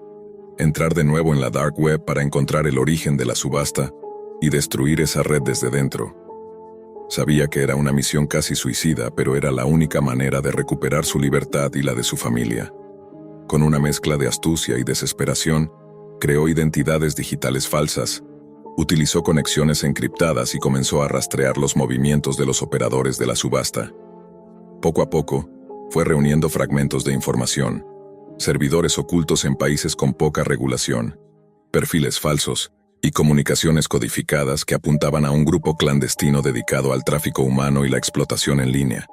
entrar de nuevo en la Dark Web para encontrar el origen de la subasta y destruir esa red desde dentro. Sabía que era una misión casi suicida, pero era la única manera de recuperar su libertad y la de su familia. Con una mezcla de astucia y desesperación, creó identidades digitales falsas, utilizó conexiones encriptadas y comenzó a rastrear los movimientos de los operadores de la subasta. Poco a poco, fue reuniendo fragmentos de información, servidores ocultos en países con poca regulación, perfiles falsos y comunicaciones codificadas que apuntaban a un grupo clandestino dedicado al tráfico humano y la explotación en línea.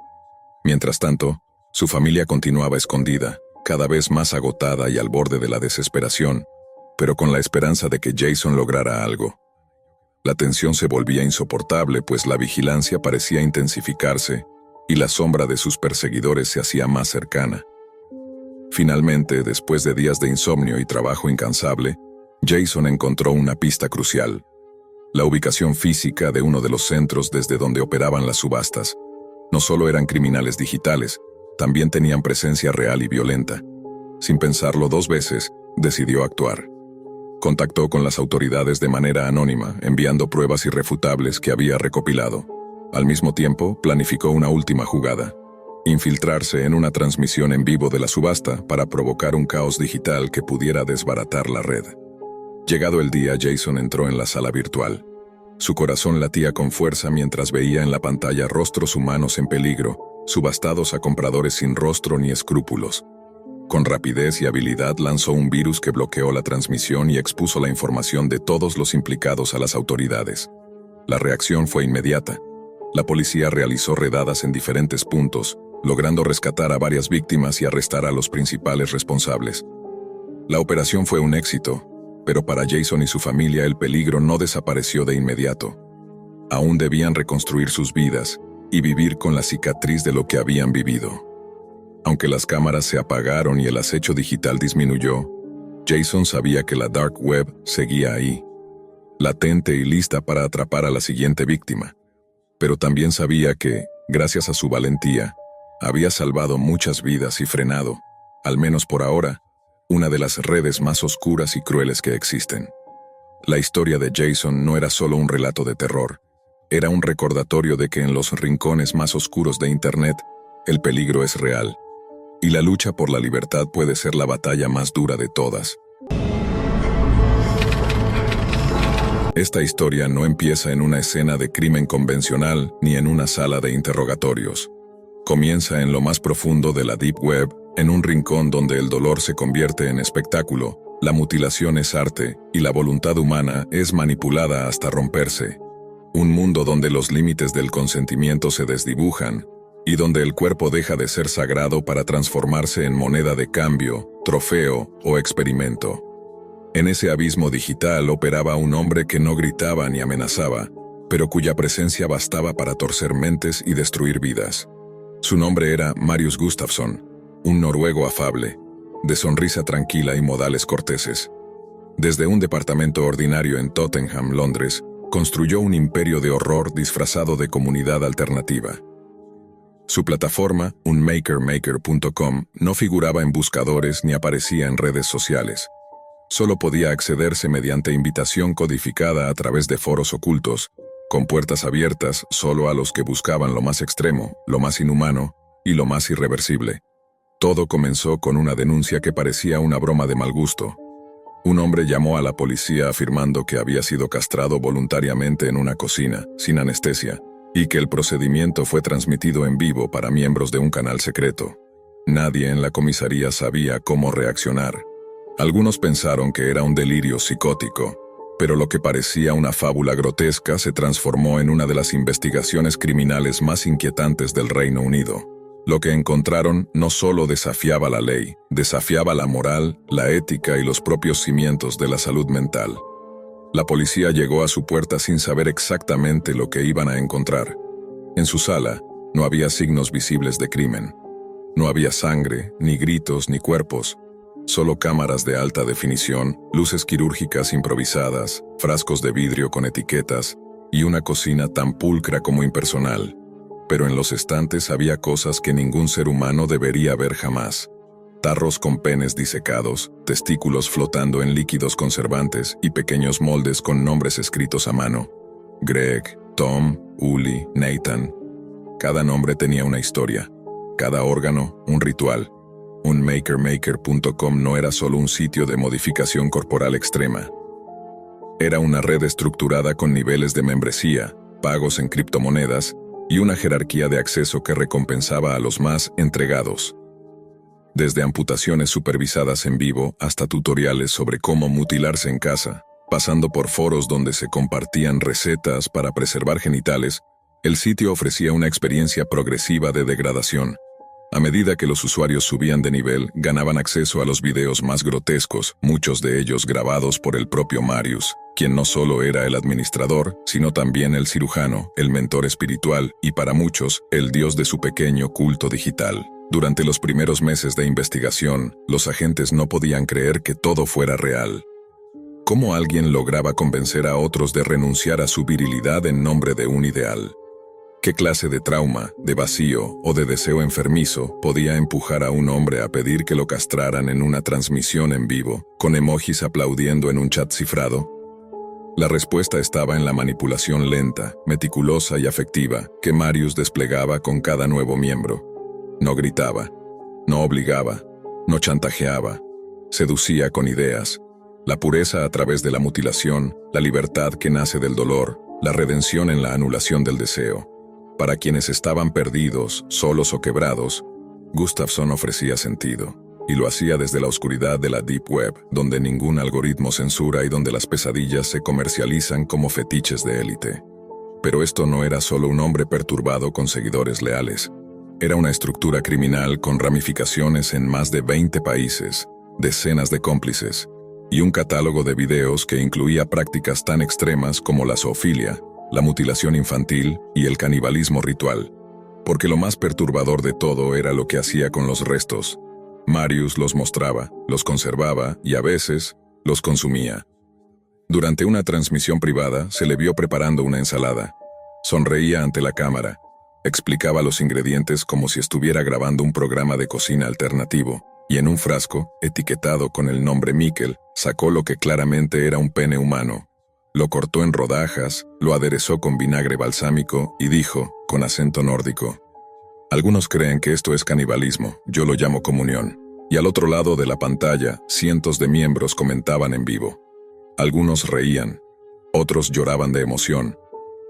Mientras tanto, su familia continuaba escondida, cada vez más agotada y al borde de la desesperación, pero con la esperanza de que Jason lograra algo. La tensión se volvía insoportable, pues la vigilancia parecía intensificarse y la sombra de sus perseguidores se hacía más cercana. Finalmente, después de días de insomnio y trabajo incansable, Jason encontró una pista crucial: la ubicación física de uno de los centros desde donde operaban las subastas. No solo eran criminales digitales, también tenían presencia real y violenta. Sin pensarlo dos veces, decidió actuar. Contactó con las autoridades de manera anónima, enviando pruebas irrefutables que había recopilado. Al mismo tiempo, planificó una última jugada: infiltrarse en una transmisión en vivo de la subasta para provocar un caos digital que pudiera desbaratar la red. Llegado el día, Jason entró en la sala virtual. Su corazón latía con fuerza mientras veía en la pantalla rostros humanos en peligro, subastados a compradores sin rostro ni escrúpulos. Con rapidez y habilidad lanzó un virus que bloqueó la transmisión y expuso la información de todos los implicados a las autoridades. La reacción fue inmediata. La policía realizó redadas en diferentes puntos, logrando rescatar a varias víctimas y arrestar a los principales responsables. La operación fue un éxito, pero para Jason y su familia el peligro no desapareció de inmediato. Aún debían reconstruir sus vidas y vivir con la cicatriz de lo que habían vivido. Aunque las cámaras se apagaron y el acecho digital disminuyó, Jason sabía que la Dark Web seguía ahí, latente y lista para atrapar a la siguiente víctima. Pero también sabía que, gracias a su valentía, había salvado muchas vidas y frenado, al menos por ahora, una de las redes más oscuras y crueles que existen. La historia de Jason no era solo un relato de terror, era un recordatorio de que en los rincones más oscuros de Internet, el peligro es real, y la lucha por la libertad puede ser la batalla más dura de todas. Esta historia no empieza en una escena de crimen convencional ni en una sala de interrogatorios. Comienza en lo más profundo de la Deep Web, en un rincón donde el dolor se convierte en espectáculo, la mutilación es arte y la voluntad humana es manipulada hasta romperse. Un mundo donde los límites del consentimiento se desdibujan y donde el cuerpo deja de ser sagrado para transformarse en moneda de cambio, trofeo o experimento. En ese abismo digital operaba un hombre que no gritaba ni amenazaba, pero cuya presencia bastaba para torcer mentes y destruir vidas. Su nombre era Marius Gustafsson, un noruego afable, de sonrisa tranquila y modales corteses. Desde un departamento ordinario en Tottenham, Londres, construyó un imperio de horror disfrazado de comunidad alternativa. Su plataforma, unmakermaker.com, no figuraba en buscadores ni aparecía en redes sociales. Solo podía accederse mediante invitación codificada a través de foros ocultos, con puertas abiertas solo a los que buscaban lo más extremo, lo más inhumano y lo más irreversible. Todo comenzó con una denuncia que parecía una broma de mal gusto. Un hombre llamó a la policía afirmando que había sido castrado voluntariamente en una cocina, sin anestesia, y que el procedimiento fue transmitido en vivo para miembros de un canal secreto. Nadie en la comisaría sabía cómo reaccionar. Algunos pensaron que era un delirio psicótico, pero lo que parecía una fábula grotesca se transformó en una de las investigaciones criminales más inquietantes del Reino Unido. Lo que encontraron no solo desafiaba la ley, desafiaba la moral, la ética y los propios cimientos de la salud mental. La policía llegó a su puerta sin saber exactamente lo que iban a encontrar. En su sala, no había signos visibles de crimen. No había sangre, ni gritos, ni cuerpos. Solo cámaras de alta definición, luces quirúrgicas improvisadas, frascos de vidrio con etiquetas y una cocina tan pulcra como impersonal. Pero en los estantes había cosas que ningún ser humano debería ver jamás. Tarros con penes disecados, testículos flotando en líquidos conservantes y pequeños moldes con nombres escritos a mano. Greg, Tom, Uli, Nathan. Cada nombre tenía una historia, cada órgano un ritual. Unmakermaker.com no era solo un sitio de modificación corporal extrema. Era una red estructurada con niveles de membresía, pagos en criptomonedas y una jerarquía de acceso que recompensaba a los más entregados. Desde amputaciones supervisadas en vivo hasta tutoriales sobre cómo mutilarse en casa, pasando por foros donde se compartían recetas para preservar genitales, el sitio ofrecía una experiencia progresiva de degradación. A medida que los usuarios subían de nivel, ganaban acceso a los videos más grotescos, muchos de ellos grabados por el propio Marius, quien no solo era el administrador, sino también el cirujano, el mentor espiritual y para muchos, el dios de su pequeño culto digital. Durante los primeros meses de investigación, los agentes no podían creer que todo fuera real. ¿Cómo alguien lograba convencer a otros de renunciar a su virilidad en nombre de un ideal? ¿Qué clase de trauma, de vacío o de deseo enfermizo podía empujar a un hombre a pedir que lo castraran en una transmisión en vivo, con emojis aplaudiendo en un chat cifrado? La respuesta estaba en la manipulación lenta, meticulosa y afectiva que Marius desplegaba con cada nuevo miembro. No gritaba, no obligaba, no chantajeaba, seducía con ideas. La pureza a través de la mutilación, la libertad que nace del dolor, la redención en la anulación del deseo. Para quienes estaban perdidos, solos o quebrados, Gustafsson ofrecía sentido. y lo hacía desde la oscuridad de la Deep Web, donde ningún algoritmo censura y donde las pesadillas se comercializan como fetiches de élite. Pero esto no era solo un hombre perturbado con seguidores leales. Era una estructura criminal con ramificaciones en más de 20 países, decenas de cómplices, y un catálogo de videos que incluía prácticas tan extremas como la zoofilia, la mutilación infantil y el canibalismo ritual. Porque lo más perturbador de todo era lo que hacía con los restos. Marius los mostraba, los conservaba y a veces los consumía. Durante una transmisión privada se le vio preparando una ensalada. Sonreía ante la cámara. Explicaba los ingredientes como si estuviera grabando un programa de cocina alternativo, y en un frasco, etiquetado con el nombre Mikkel, sacó lo que claramente era un pene humano. Lo cortó en rodajas, lo aderezó con vinagre balsámico y dijo, con acento nórdico: algunos creen que esto es canibalismo, yo lo llamo comunión. Y al otro lado de la pantalla, cientos de miembros comentaban en vivo. Algunos reían, otros lloraban de emoción,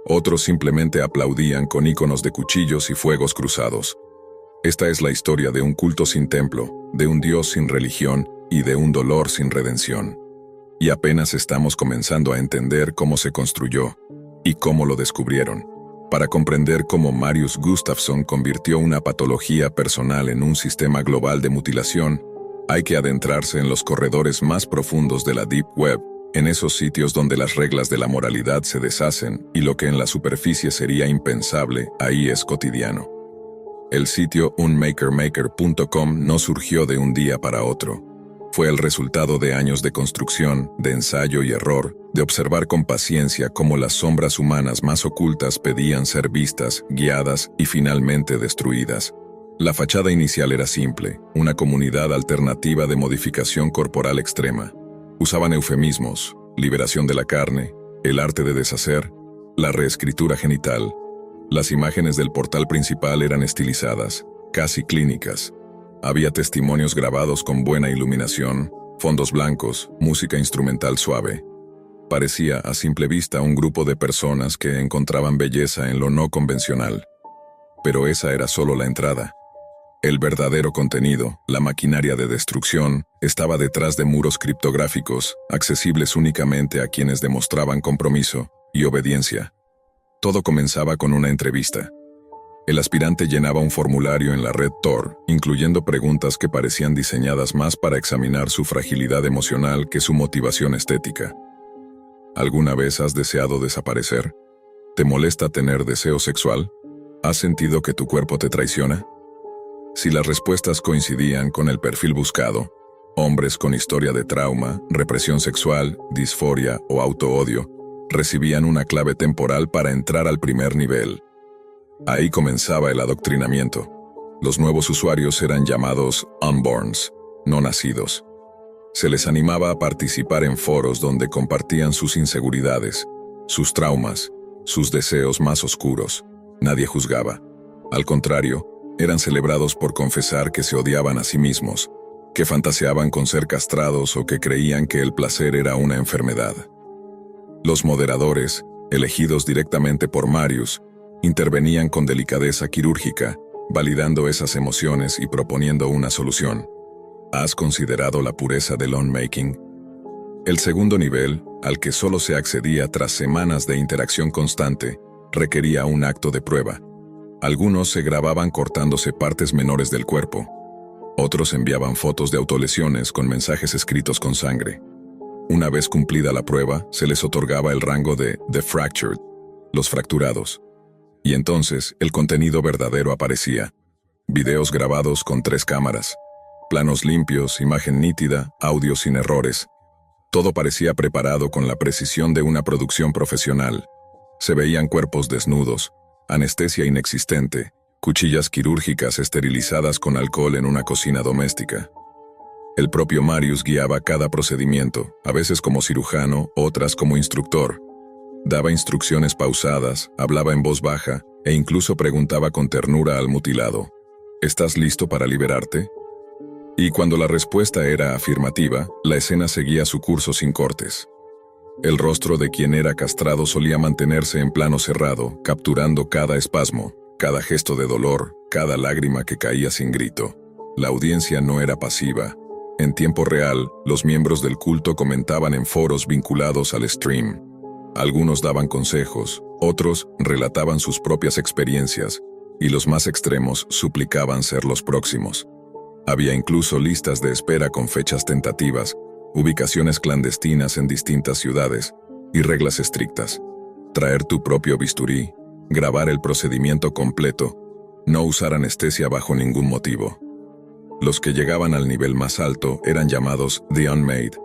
otros simplemente aplaudían con iconos de cuchillos y fuegos cruzados. Esta es la historia de un culto sin templo, de un Dios sin religión y de un dolor sin redención. Y apenas estamos comenzando a entender cómo se construyó y cómo lo descubrieron. Para comprender cómo Marius Gustafsson convirtió una patología personal en un sistema global de mutilación, hay que adentrarse en los corredores más profundos de la Deep Web, en esos sitios donde las reglas de la moralidad se deshacen y lo que en la superficie sería impensable, ahí es cotidiano. El sitio unmakermaker.com no surgió de un día para otro. Fue el resultado de años de construcción, de ensayo y error, de observar con paciencia cómo las sombras humanas más ocultas pedían ser vistas, guiadas y finalmente destruidas. La fachada inicial era simple, una comunidad alternativa de modificación corporal extrema. Usaban eufemismos, liberación de la carne, el arte de deshacer, la reescritura genital. Las imágenes del portal principal eran estilizadas, casi clínicas. Había testimonios grabados con buena iluminación, fondos blancos, música instrumental suave. Parecía, a simple vista, un grupo de personas que encontraban belleza en lo no convencional. Pero esa era solo la entrada. El verdadero contenido, la maquinaria de destrucción, estaba detrás de muros criptográficos, accesibles únicamente a quienes demostraban compromiso y obediencia. Todo comenzaba con una entrevista. El aspirante llenaba un formulario en la red Tor, incluyendo preguntas que parecían diseñadas más para examinar su fragilidad emocional que su motivación estética. ¿Alguna vez has deseado desaparecer? ¿Te molesta tener deseo sexual? ¿Has sentido que tu cuerpo te traiciona? Si las respuestas coincidían con el perfil buscado, hombres con historia de trauma, represión sexual, disforia o autoodio, recibían una clave temporal para entrar al primer nivel. Ahí comenzaba el adoctrinamiento. Los nuevos usuarios eran llamados unborns, no nacidos. Se les animaba a participar en foros donde compartían sus inseguridades, sus traumas, sus deseos más oscuros. Nadie juzgaba. Al contrario, eran celebrados por confesar que se odiaban a sí mismos, que fantaseaban con ser castrados o que creían que el placer era una enfermedad. Los moderadores, elegidos directamente por Marius, intervenían con delicadeza quirúrgica, validando esas emociones y proponiendo una solución. ¿Has considerado la pureza del on-making? El segundo nivel, al que solo se accedía tras semanas de interacción constante, requería un acto de prueba. Algunos se grababan cortándose partes menores del cuerpo. Otros enviaban fotos de autolesiones con mensajes escritos con sangre. Una vez cumplida la prueba, se les otorgaba el rango de The Fractured, los fracturados. Y entonces el contenido verdadero aparecía. Videos grabados con 3 cámaras, planos limpios, imagen nítida, audio sin errores. Todo parecía preparado con la precisión de una producción profesional. Se veían cuerpos desnudos, anestesia inexistente, cuchillas quirúrgicas esterilizadas con alcohol en una cocina doméstica. El propio Marius guiaba cada procedimiento, a veces como cirujano, otras como instructor. Daba instrucciones pausadas, hablaba en voz baja e incluso preguntaba con ternura al mutilado: ¿estás listo para liberarte? Y cuando la respuesta era afirmativa, la escena seguía su curso sin cortes. El rostro de quien era castrado solía mantenerse en plano cerrado, capturando cada espasmo, cada gesto de dolor, cada lágrima que caía sin grito. La audiencia no era pasiva. En tiempo real, los miembros del culto comentaban en foros vinculados al stream. Algunos daban consejos, otros relataban sus propias experiencias, y los más extremos suplicaban ser los próximos. Había incluso listas de espera con fechas tentativas, ubicaciones clandestinas en distintas ciudades, y reglas estrictas. Traer tu propio bisturí, grabar el procedimiento completo, no usar anestesia bajo ningún motivo. Los que llegaban al nivel más alto eran llamados The Unmade.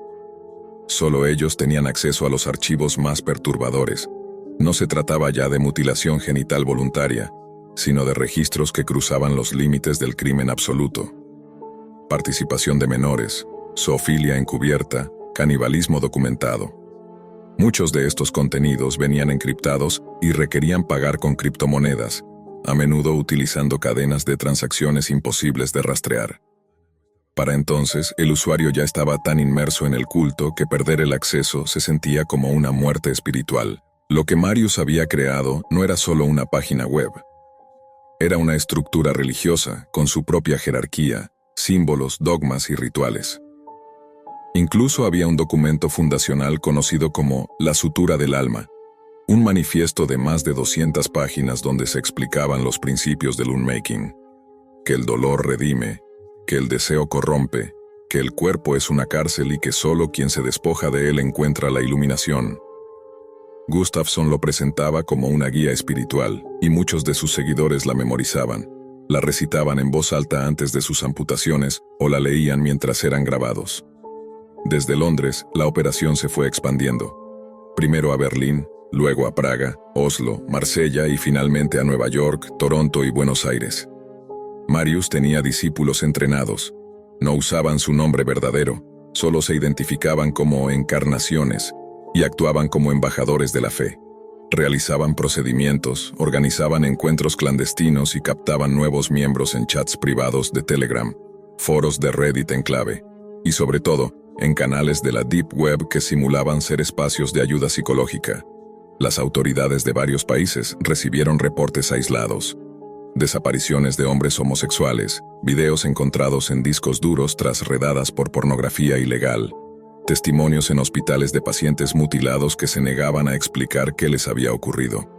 Solo ellos tenían acceso a los archivos más perturbadores. No se trataba ya de mutilación genital voluntaria, sino de registros que cruzaban los límites del crimen absoluto. Participación de menores, zoofilia encubierta, canibalismo documentado. Muchos de estos contenidos venían encriptados y requerían pagar con criptomonedas, a menudo utilizando cadenas de transacciones imposibles de rastrear. Para entonces, el usuario ya estaba tan inmerso en el culto que perder el acceso se sentía como una muerte espiritual. Lo que Marius había creado no era solo una página web. Era una estructura religiosa, con su propia jerarquía, símbolos, dogmas y rituales. Incluso había un documento fundacional conocido como la Sutura del Alma, un manifiesto de más de 200 páginas donde se explicaban los principios del unmaking, que el dolor redime, que el deseo corrompe, que el cuerpo es una cárcel y que solo quien se despoja de él encuentra la iluminación. Gustafsson lo presentaba como una guía espiritual, y muchos de sus seguidores la memorizaban, la recitaban en voz alta antes de sus amputaciones o la leían mientras eran grabados. Desde Londres, la operación se fue expandiendo. Primero a Berlín, luego a Praga, Oslo, Marsella y finalmente a Nueva York, Toronto y Buenos Aires. Marius tenía discípulos entrenados. No usaban su nombre verdadero, solo se identificaban como encarnaciones y actuaban como embajadores de la fe. Realizaban procedimientos, organizaban encuentros clandestinos y captaban nuevos miembros en chats privados de Telegram, foros de Reddit en clave, y sobre todo, en canales de la Deep Web que simulaban ser espacios de ayuda psicológica. Las autoridades de varios países recibieron reportes aislados. Desapariciones de hombres homosexuales, videos encontrados en discos duros tras redadas por pornografía ilegal, testimonios en hospitales de pacientes mutilados que se negaban a explicar qué les había ocurrido.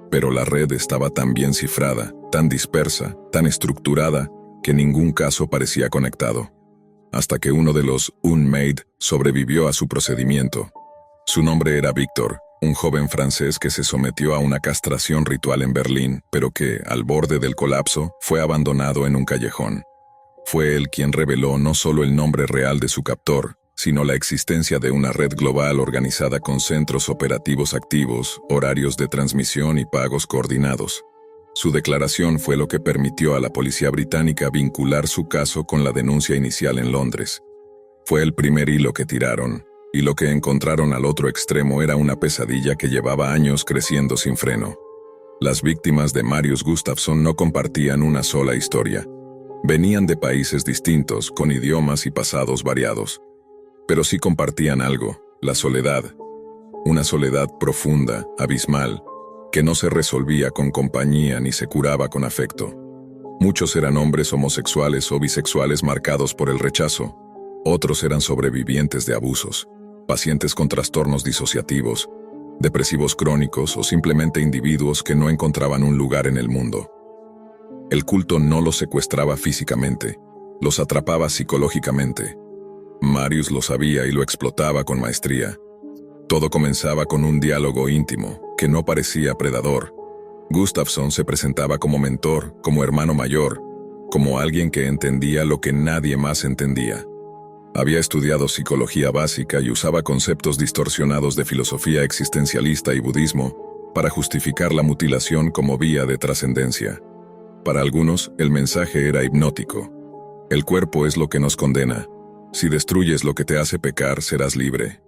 Pero la red estaba tan bien cifrada, tan dispersa, tan estructurada, que ningún caso parecía conectado. Hasta que uno de los Unmade sobrevivió a su procedimiento. Su nombre era Víctor, un joven francés que se sometió a una castración ritual en Berlín, pero que, al borde del colapso, fue abandonado en un callejón. Fue él quien reveló no solo el nombre real de su captor, sino la existencia de una red global organizada con centros operativos activos, horarios de transmisión y pagos coordinados. Su declaración fue lo que permitió a la policía británica vincular su caso con la denuncia inicial en Londres. Fue el primer hilo que tiraron, y lo que encontraron al otro extremo era una pesadilla que llevaba años creciendo sin freno. Las víctimas de Marius Gustafsson no compartían una sola historia. Venían de países distintos, con idiomas y pasados variados. Pero sí compartían algo, la soledad. Una soledad profunda, abismal, que no se resolvía con compañía ni se curaba con afecto. Muchos eran hombres homosexuales o bisexuales marcados por el rechazo. Otros eran sobrevivientes de abusos, pacientes con trastornos disociativos, depresivos crónicos o simplemente individuos que no encontraban un lugar en el mundo. El culto no los secuestraba físicamente, los atrapaba psicológicamente. Marius lo sabía y lo explotaba con maestría. Todo comenzaba con un diálogo íntimo, que no parecía predador. Gustafsson se presentaba como mentor, como hermano mayor, como alguien que entendía lo que nadie más entendía. Había estudiado psicología básica y usaba conceptos distorsionados de filosofía existencialista y budismo para justificar la mutilación como vía de trascendencia. Para algunos, el mensaje era hipnótico. El cuerpo es lo que nos condena. Si destruyes lo que te hace pecar, serás libre.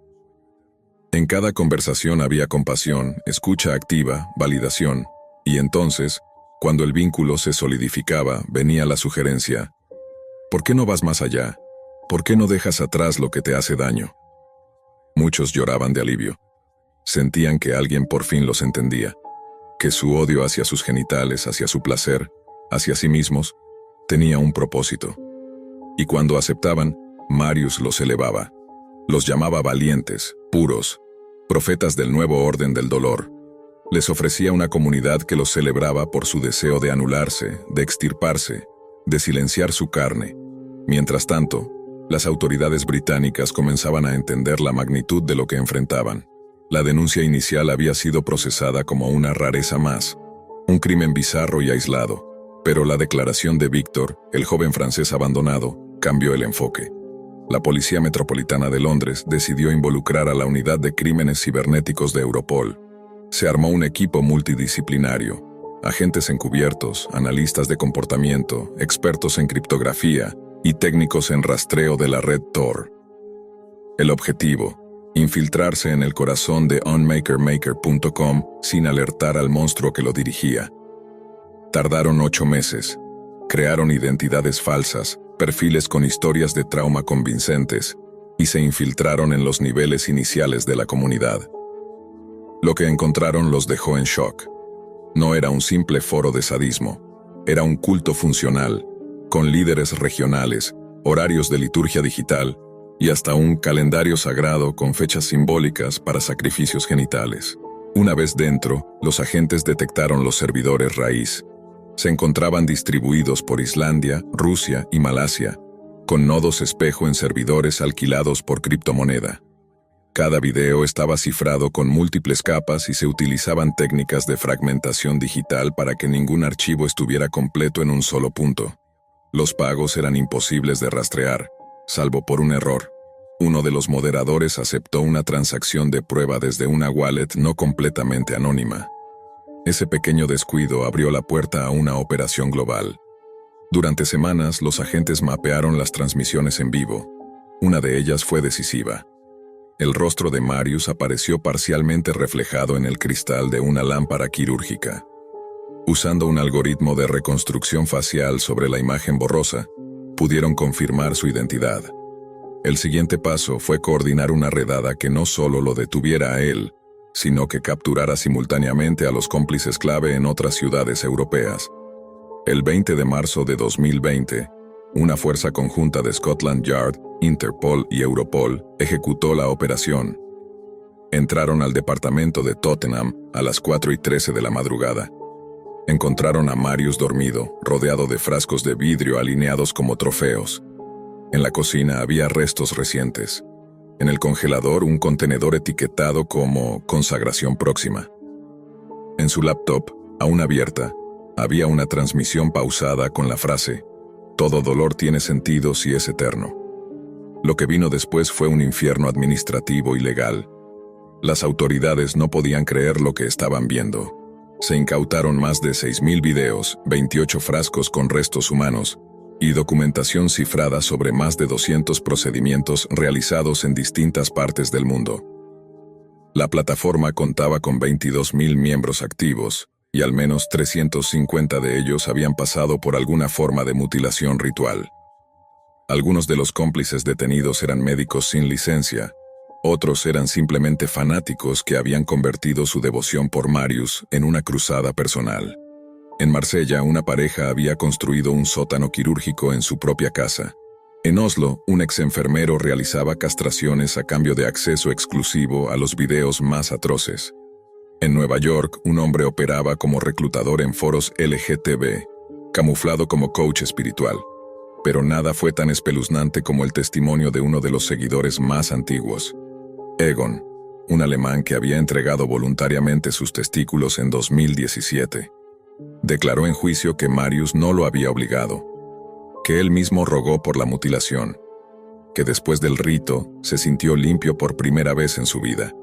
En cada conversación había compasión, escucha activa, validación, y entonces, cuando el vínculo se solidificaba, venía la sugerencia: ¿por qué no vas más allá? ¿Por qué no dejas atrás lo que te hace daño? Muchos lloraban de alivio. Sentían que alguien por fin los entendía, que su odio hacia sus genitales, hacia su placer, hacia sí mismos, tenía un propósito. Y cuando aceptaban, Marius los elevaba. Los llamaba valientes, puros, profetas del nuevo orden del dolor. Les ofrecía una comunidad que los celebraba por su deseo de anularse, de extirparse, de silenciar su carne. Mientras tanto, las autoridades británicas comenzaban a entender la magnitud de lo que enfrentaban. La denuncia inicial había sido procesada como una rareza más, un crimen bizarro y aislado, pero la declaración de Víctor, el joven francés abandonado, cambió el enfoque. La Policía Metropolitana de Londres decidió involucrar a la Unidad de Crímenes Cibernéticos de Europol. Se armó un equipo multidisciplinario, agentes encubiertos, analistas de comportamiento, expertos en criptografía y técnicos en rastreo de la red Tor. El objetivo: infiltrarse en el corazón de unmakermaker.com sin alertar al monstruo que lo dirigía. Tardaron 8 meses. Crearon identidades falsas, perfiles con historias de trauma convincentes, y se infiltraron en los niveles iniciales de la comunidad. Lo que encontraron los dejó en shock. No era un simple foro de sadismo, era un culto funcional, con líderes regionales, horarios de liturgia digital y hasta un calendario sagrado con fechas simbólicas para sacrificios genitales. Una vez dentro, los agentes detectaron los servidores raíz. Se encontraban distribuidos por Islandia, Rusia y Malasia, con nodos espejo en servidores alquilados por criptomoneda. Cada video estaba cifrado con múltiples capas y se utilizaban técnicas de fragmentación digital para que ningún archivo estuviera completo en un solo punto. Los pagos eran imposibles de rastrear, salvo por un error. Uno de los moderadores aceptó una transacción de prueba desde una wallet no completamente anónima. Ese pequeño descuido abrió la puerta a una operación global. Durante semanas, los agentes mapearon las transmisiones en vivo. Una de ellas fue decisiva. El rostro de Marius apareció parcialmente reflejado en el cristal de una lámpara quirúrgica. Usando un algoritmo de reconstrucción facial sobre la imagen borrosa, pudieron confirmar su identidad. El siguiente paso fue coordinar una redada que no solo lo detuviera a él, sino que capturara simultáneamente a los cómplices clave en otras ciudades europeas. El 20 de marzo de 2020, una fuerza conjunta de Scotland Yard, Interpol y Europol ejecutó la operación. Entraron al departamento de Tottenham a las 4:13 de la madrugada. Encontraron a Marius dormido, rodeado de frascos de vidrio alineados como trofeos. En la cocina había restos recientes. En el congelador, un contenedor etiquetado como consagración próxima. En su laptop, aún abierta, había una transmisión pausada con la frase: "Todo dolor tiene sentido si es eterno". Lo que vino después fue un infierno administrativo y legal. Las autoridades no podían creer lo que estaban viendo. Se incautaron más de 6.000 videos, 28 frascos con restos humanos, y documentación cifrada sobre más de 200 procedimientos realizados en distintas partes del mundo. La plataforma contaba con 22.000 miembros activos, y al menos 350 de ellos habían pasado por alguna forma de mutilación ritual. Algunos de los cómplices detenidos eran médicos sin licencia, otros eran simplemente fanáticos que habían convertido su devoción por Marius en una cruzada personal. En Marsella, una pareja había construido un sótano quirúrgico en su propia casa. En Oslo, un ex-enfermero realizaba castraciones a cambio de acceso exclusivo a los videos más atroces. En Nueva York, un hombre operaba como reclutador en foros LGTB, camuflado como coach espiritual. Pero nada fue tan espeluznante como el testimonio de uno de los seguidores más antiguos. Egon, un alemán que había entregado voluntariamente sus testículos en 2017. Declaró en juicio que Marius no lo había obligado, que él mismo rogó por la mutilación, que después del rito se sintió limpio por primera vez en su vida,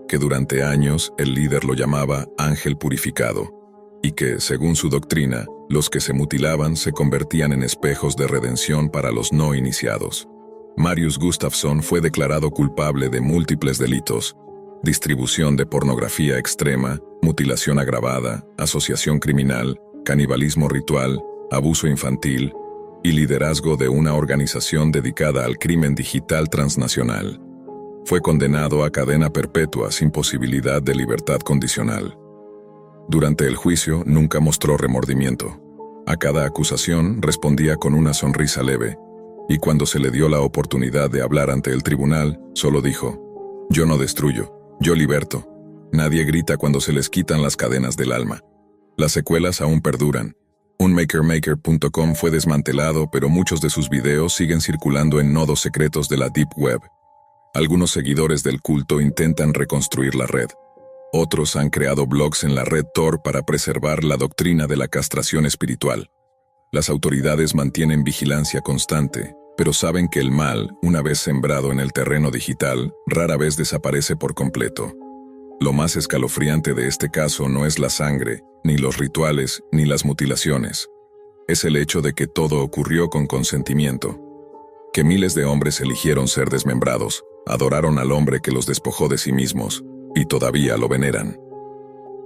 que durante años el líder lo llamaba ángel purificado, y que, según su doctrina, los que se mutilaban se convertían en espejos de redención para los no iniciados. Marius Gustafsson fue declarado culpable de múltiples delitos: distribución de pornografía extrema, mutilación agravada, asociación criminal, canibalismo ritual, abuso infantil y liderazgo de una organización dedicada al crimen digital transnacional. Fue condenado a cadena perpetua sin posibilidad de libertad condicional. Durante el juicio nunca mostró remordimiento. A cada acusación respondía con una sonrisa leve, Y cuando se le dio la oportunidad de hablar ante el tribunal, solo dijo: yo no destruyo, yo liberto. Nadie grita cuando se les quitan las cadenas del alma. Las secuelas aún perduran. Unmakermaker.com fue desmantelado, pero muchos de sus videos siguen circulando en nodos secretos de la Deep Web. Algunos seguidores del culto intentan reconstruir la red. Otros han creado blogs en la red Tor para preservar la doctrina de la castración espiritual. Las autoridades mantienen vigilancia constante, pero saben que el mal, una vez sembrado en el terreno digital, rara vez desaparece por completo. Lo más escalofriante de este caso no es la sangre, ni los rituales, ni las mutilaciones. Es el hecho de que todo ocurrió con consentimiento. Que miles de hombres eligieron ser desmembrados, adoraron al hombre que los despojó de sí mismos, y todavía lo veneran.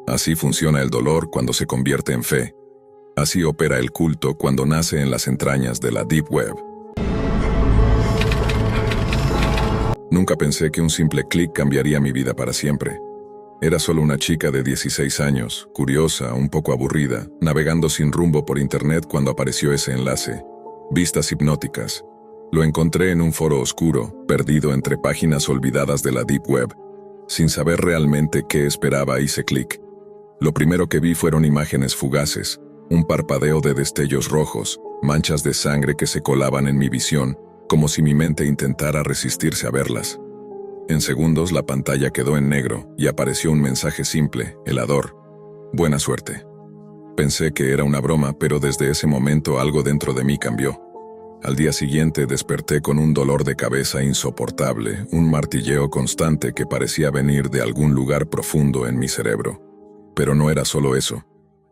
Así funciona el dolor cuando se convierte en fe. Así opera el culto cuando nace en las entrañas de la Deep Web. Nunca pensé que un simple clic cambiaría mi vida para siempre. Era solo una chica de 16 años, curiosa, un poco aburrida, navegando sin rumbo por internet cuando apareció ese enlace. Vistas hipnóticas. Lo encontré en un foro oscuro, perdido entre páginas olvidadas de la Deep Web. Sin saber realmente qué esperaba, hice clic. Lo primero que vi fueron imágenes fugaces, un parpadeo de destellos rojos, manchas de sangre que se colaban en mi visión, como si mi mente intentara resistirse a verlas. En segundos la pantalla quedó en negro y apareció un mensaje simple, helador: buena suerte. Pensé que era una broma, pero desde ese momento algo dentro de mí cambió. Al día siguiente desperté con un dolor de cabeza insoportable, un martilleo constante que parecía venir de algún lugar profundo en mi cerebro. Pero no era solo eso.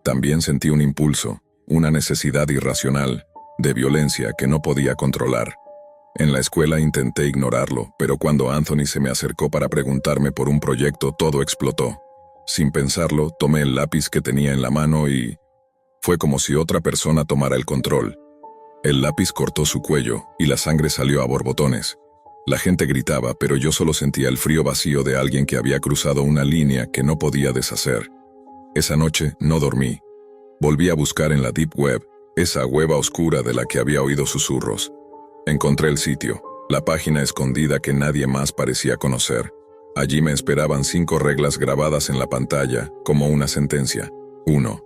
También sentí un impulso, una necesidad irracional, de violencia que no podía controlar. En la escuela intenté ignorarlo, pero cuando Anthony se me acercó para preguntarme por un proyecto, todo explotó. Sin pensarlo, tomé el lápiz que tenía en la mano y... fue como si otra persona tomara el control. El lápiz cortó su cuello y la sangre salió a borbotones. La gente gritaba, pero yo solo sentía el frío vacío de alguien que había cruzado una línea que no podía deshacer. Esa noche no dormí. Volví a buscar en la Deep Web, esa hueva oscura de la que había oído susurros. Encontré el sitio, la página escondida que nadie más parecía conocer. Allí me esperaban 5 reglas grabadas en la pantalla, como una sentencia. 1.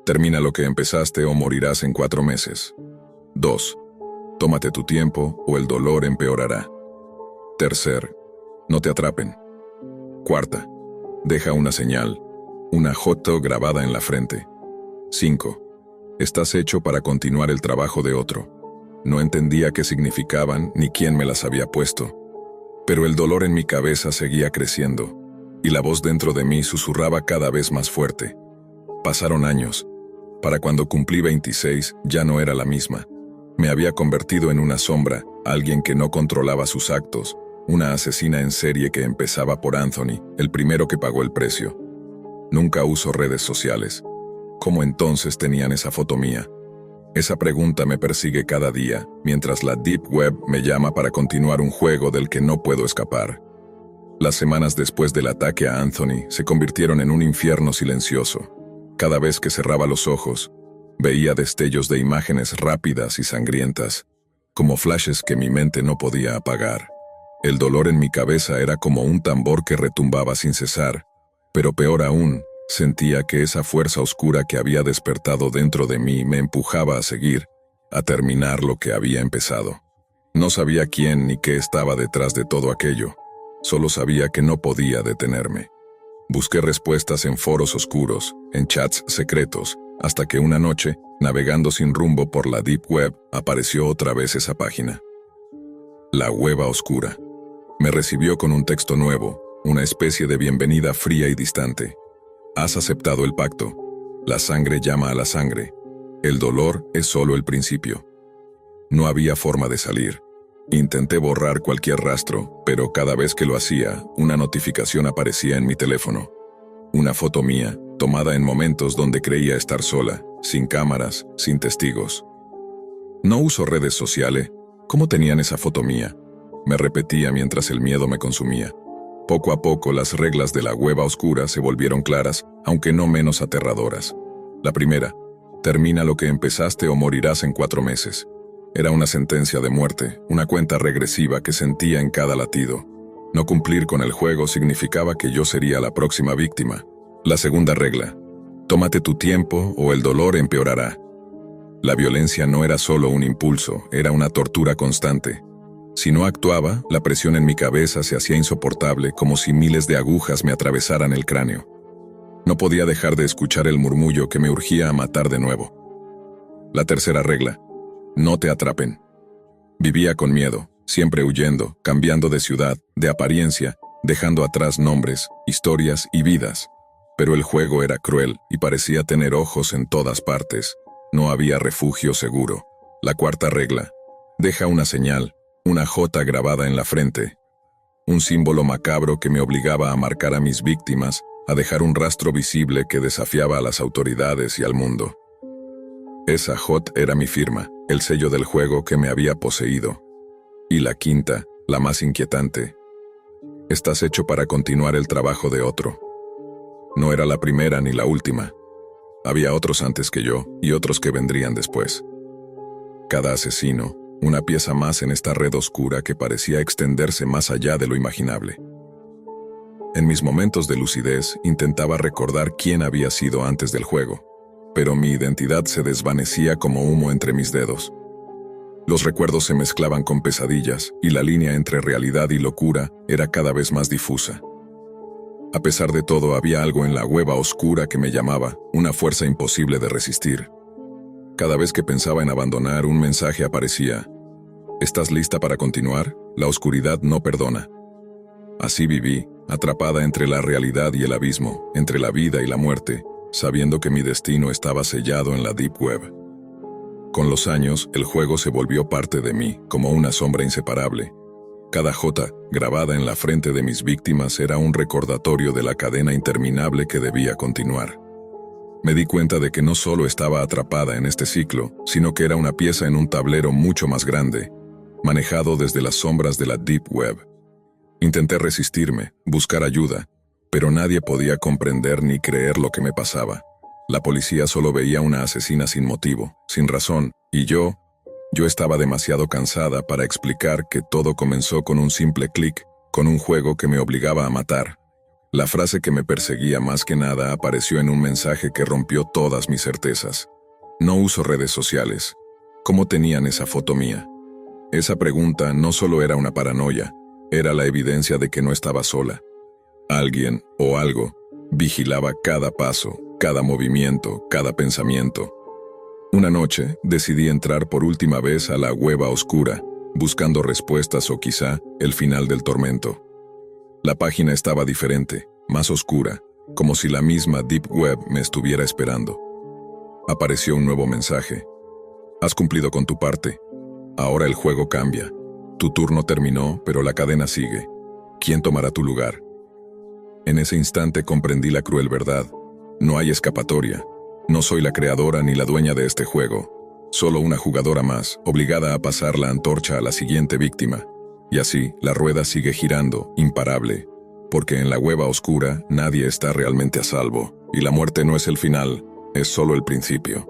Termina lo que empezaste o morirás en 4 meses. 2. Tómate tu tiempo o el dolor empeorará. 3. No te atrapen. 4. Deja una señal, una foto grabada en la frente. 5. Estás hecho para continuar el trabajo de otro. No entendía qué significaban ni quién me las había puesto. Pero el dolor en mi cabeza seguía creciendo, y la voz dentro de mí susurraba cada vez más fuerte. Pasaron años. Para cuando cumplí 26, ya no era la misma. Me había convertido en una sombra, alguien que no controlaba sus actos, una asesina en serie que empezaba por Anthony, el primero que pagó el precio. Nunca uso redes sociales. ¿Cómo entonces tenían esa foto mía? Esa pregunta me persigue cada día, mientras la Deep Web me llama para continuar un juego del que no puedo escapar. Las semanas después del ataque a Anthony se convirtieron en un infierno silencioso. Cada vez que cerraba los ojos, veía destellos de imágenes rápidas y sangrientas, como flashes que mi mente no podía apagar. El dolor en mi cabeza era como un tambor que retumbaba sin cesar, pero peor aún, sentía que esa fuerza oscura que había despertado dentro de mí me empujaba a seguir, a terminar lo que había empezado. No sabía quién ni qué estaba detrás de todo aquello, solo sabía que no podía detenerme. Busqué respuestas en foros oscuros, en chats secretos, hasta que una noche, navegando sin rumbo por la Deep Web, apareció otra vez esa página. La Hueva Oscura. Me recibió con un texto nuevo, una especie de bienvenida fría y distante. Has aceptado el pacto. La sangre llama a la sangre. El dolor es solo el principio. No había forma de salir. Intenté borrar cualquier rastro, pero cada vez que lo hacía, una notificación aparecía en mi teléfono. Una foto mía, tomada en momentos donde creía estar sola, sin cámaras, sin testigos. No uso redes sociales. ¿Cómo tenían esa foto mía? Me repetía mientras el miedo me consumía. Poco a poco las reglas de la Hueva Oscura se volvieron claras, aunque no menos aterradoras. La primera: termina lo que empezaste o morirás en 4 meses. Era una sentencia de muerte, una cuenta regresiva que sentía en cada latido. No cumplir con el juego significaba que yo sería la próxima víctima. La segunda regla: tómate tu tiempo o el dolor empeorará. La violencia no era solo un impulso, era una tortura constante. Si no actuaba, la presión en mi cabeza se hacía insoportable, como si miles de agujas me atravesaran el cráneo. No podía dejar de escuchar el murmullo que me urgía a matar de nuevo. La tercera regla: no te atrapen. Vivía con miedo, siempre huyendo, cambiando de ciudad, de apariencia, dejando atrás nombres, historias y vidas. Pero el juego era cruel y parecía tener ojos en todas partes. No había refugio seguro. La cuarta regla: deja una señal, una J grabada en la frente. Un símbolo macabro que me obligaba a marcar a mis víctimas, a dejar un rastro visible que desafiaba a las autoridades y al mundo. Esa J era mi firma, el sello del juego que me había poseído. Y la quinta, la más inquietante: estás hecho para continuar el trabajo de otro. No era la primera ni la última. Había otros antes que yo y otros que vendrían después. Cada asesino, una pieza más en esta red oscura que parecía extenderse más allá de lo imaginable. En mis momentos de lucidez intentaba recordar quién había sido antes del juego, pero mi identidad se desvanecía como humo entre mis dedos. Los recuerdos se mezclaban con pesadillas y la línea entre realidad y locura era cada vez más difusa. A pesar de todo, había algo en la hueva oscura que me llamaba, una fuerza imposible de resistir. Cada vez que pensaba en abandonar, un mensaje aparecía: ¿estás lista para continuar? La oscuridad no perdona. Así viví, atrapada entre la realidad y el abismo, entre la vida y la muerte, sabiendo que mi destino estaba sellado en la Deep Web. Con los años, el juego se volvió parte de mí, como una sombra inseparable. Cada J grabada en la frente de mis víctimas era un recordatorio de la cadena interminable que debía continuar. Me di cuenta de que no solo estaba atrapada en este ciclo, sino que era una pieza en un tablero mucho más grande, manejado desde las sombras de la Deep Web. Intenté resistirme, buscar ayuda, pero nadie podía comprender ni creer lo que me pasaba. La policía solo veía una asesina sin motivo, sin razón, y yo estaba demasiado cansada para explicar que todo comenzó con un simple clic, con un juego que me obligaba a matar. La frase que me perseguía más que nada apareció en un mensaje que rompió todas mis certezas. No uso redes sociales. ¿Cómo tenían esa foto mía? Esa pregunta no solo era una paranoia, era la evidencia de que no estaba sola. Alguien o algo vigilaba cada paso, cada movimiento, cada pensamiento. Una noche decidí entrar por última vez a la hueva oscura, buscando respuestas o quizá el final del tormento. La página estaba diferente, más oscura, como si la misma Deep Web me estuviera esperando. Apareció un nuevo mensaje: has cumplido con tu parte. Ahora el juego cambia. Tu turno terminó, pero la cadena sigue. ¿Quién tomará tu lugar? En ese instante comprendí la cruel verdad. No hay escapatoria. No soy la creadora ni la dueña de este juego. Solo una jugadora más, obligada a pasar la antorcha a la siguiente víctima. Y así, la rueda sigue girando, imparable. Porque en la hueva oscura, nadie está realmente a salvo. Y la muerte no es el final, es solo el principio.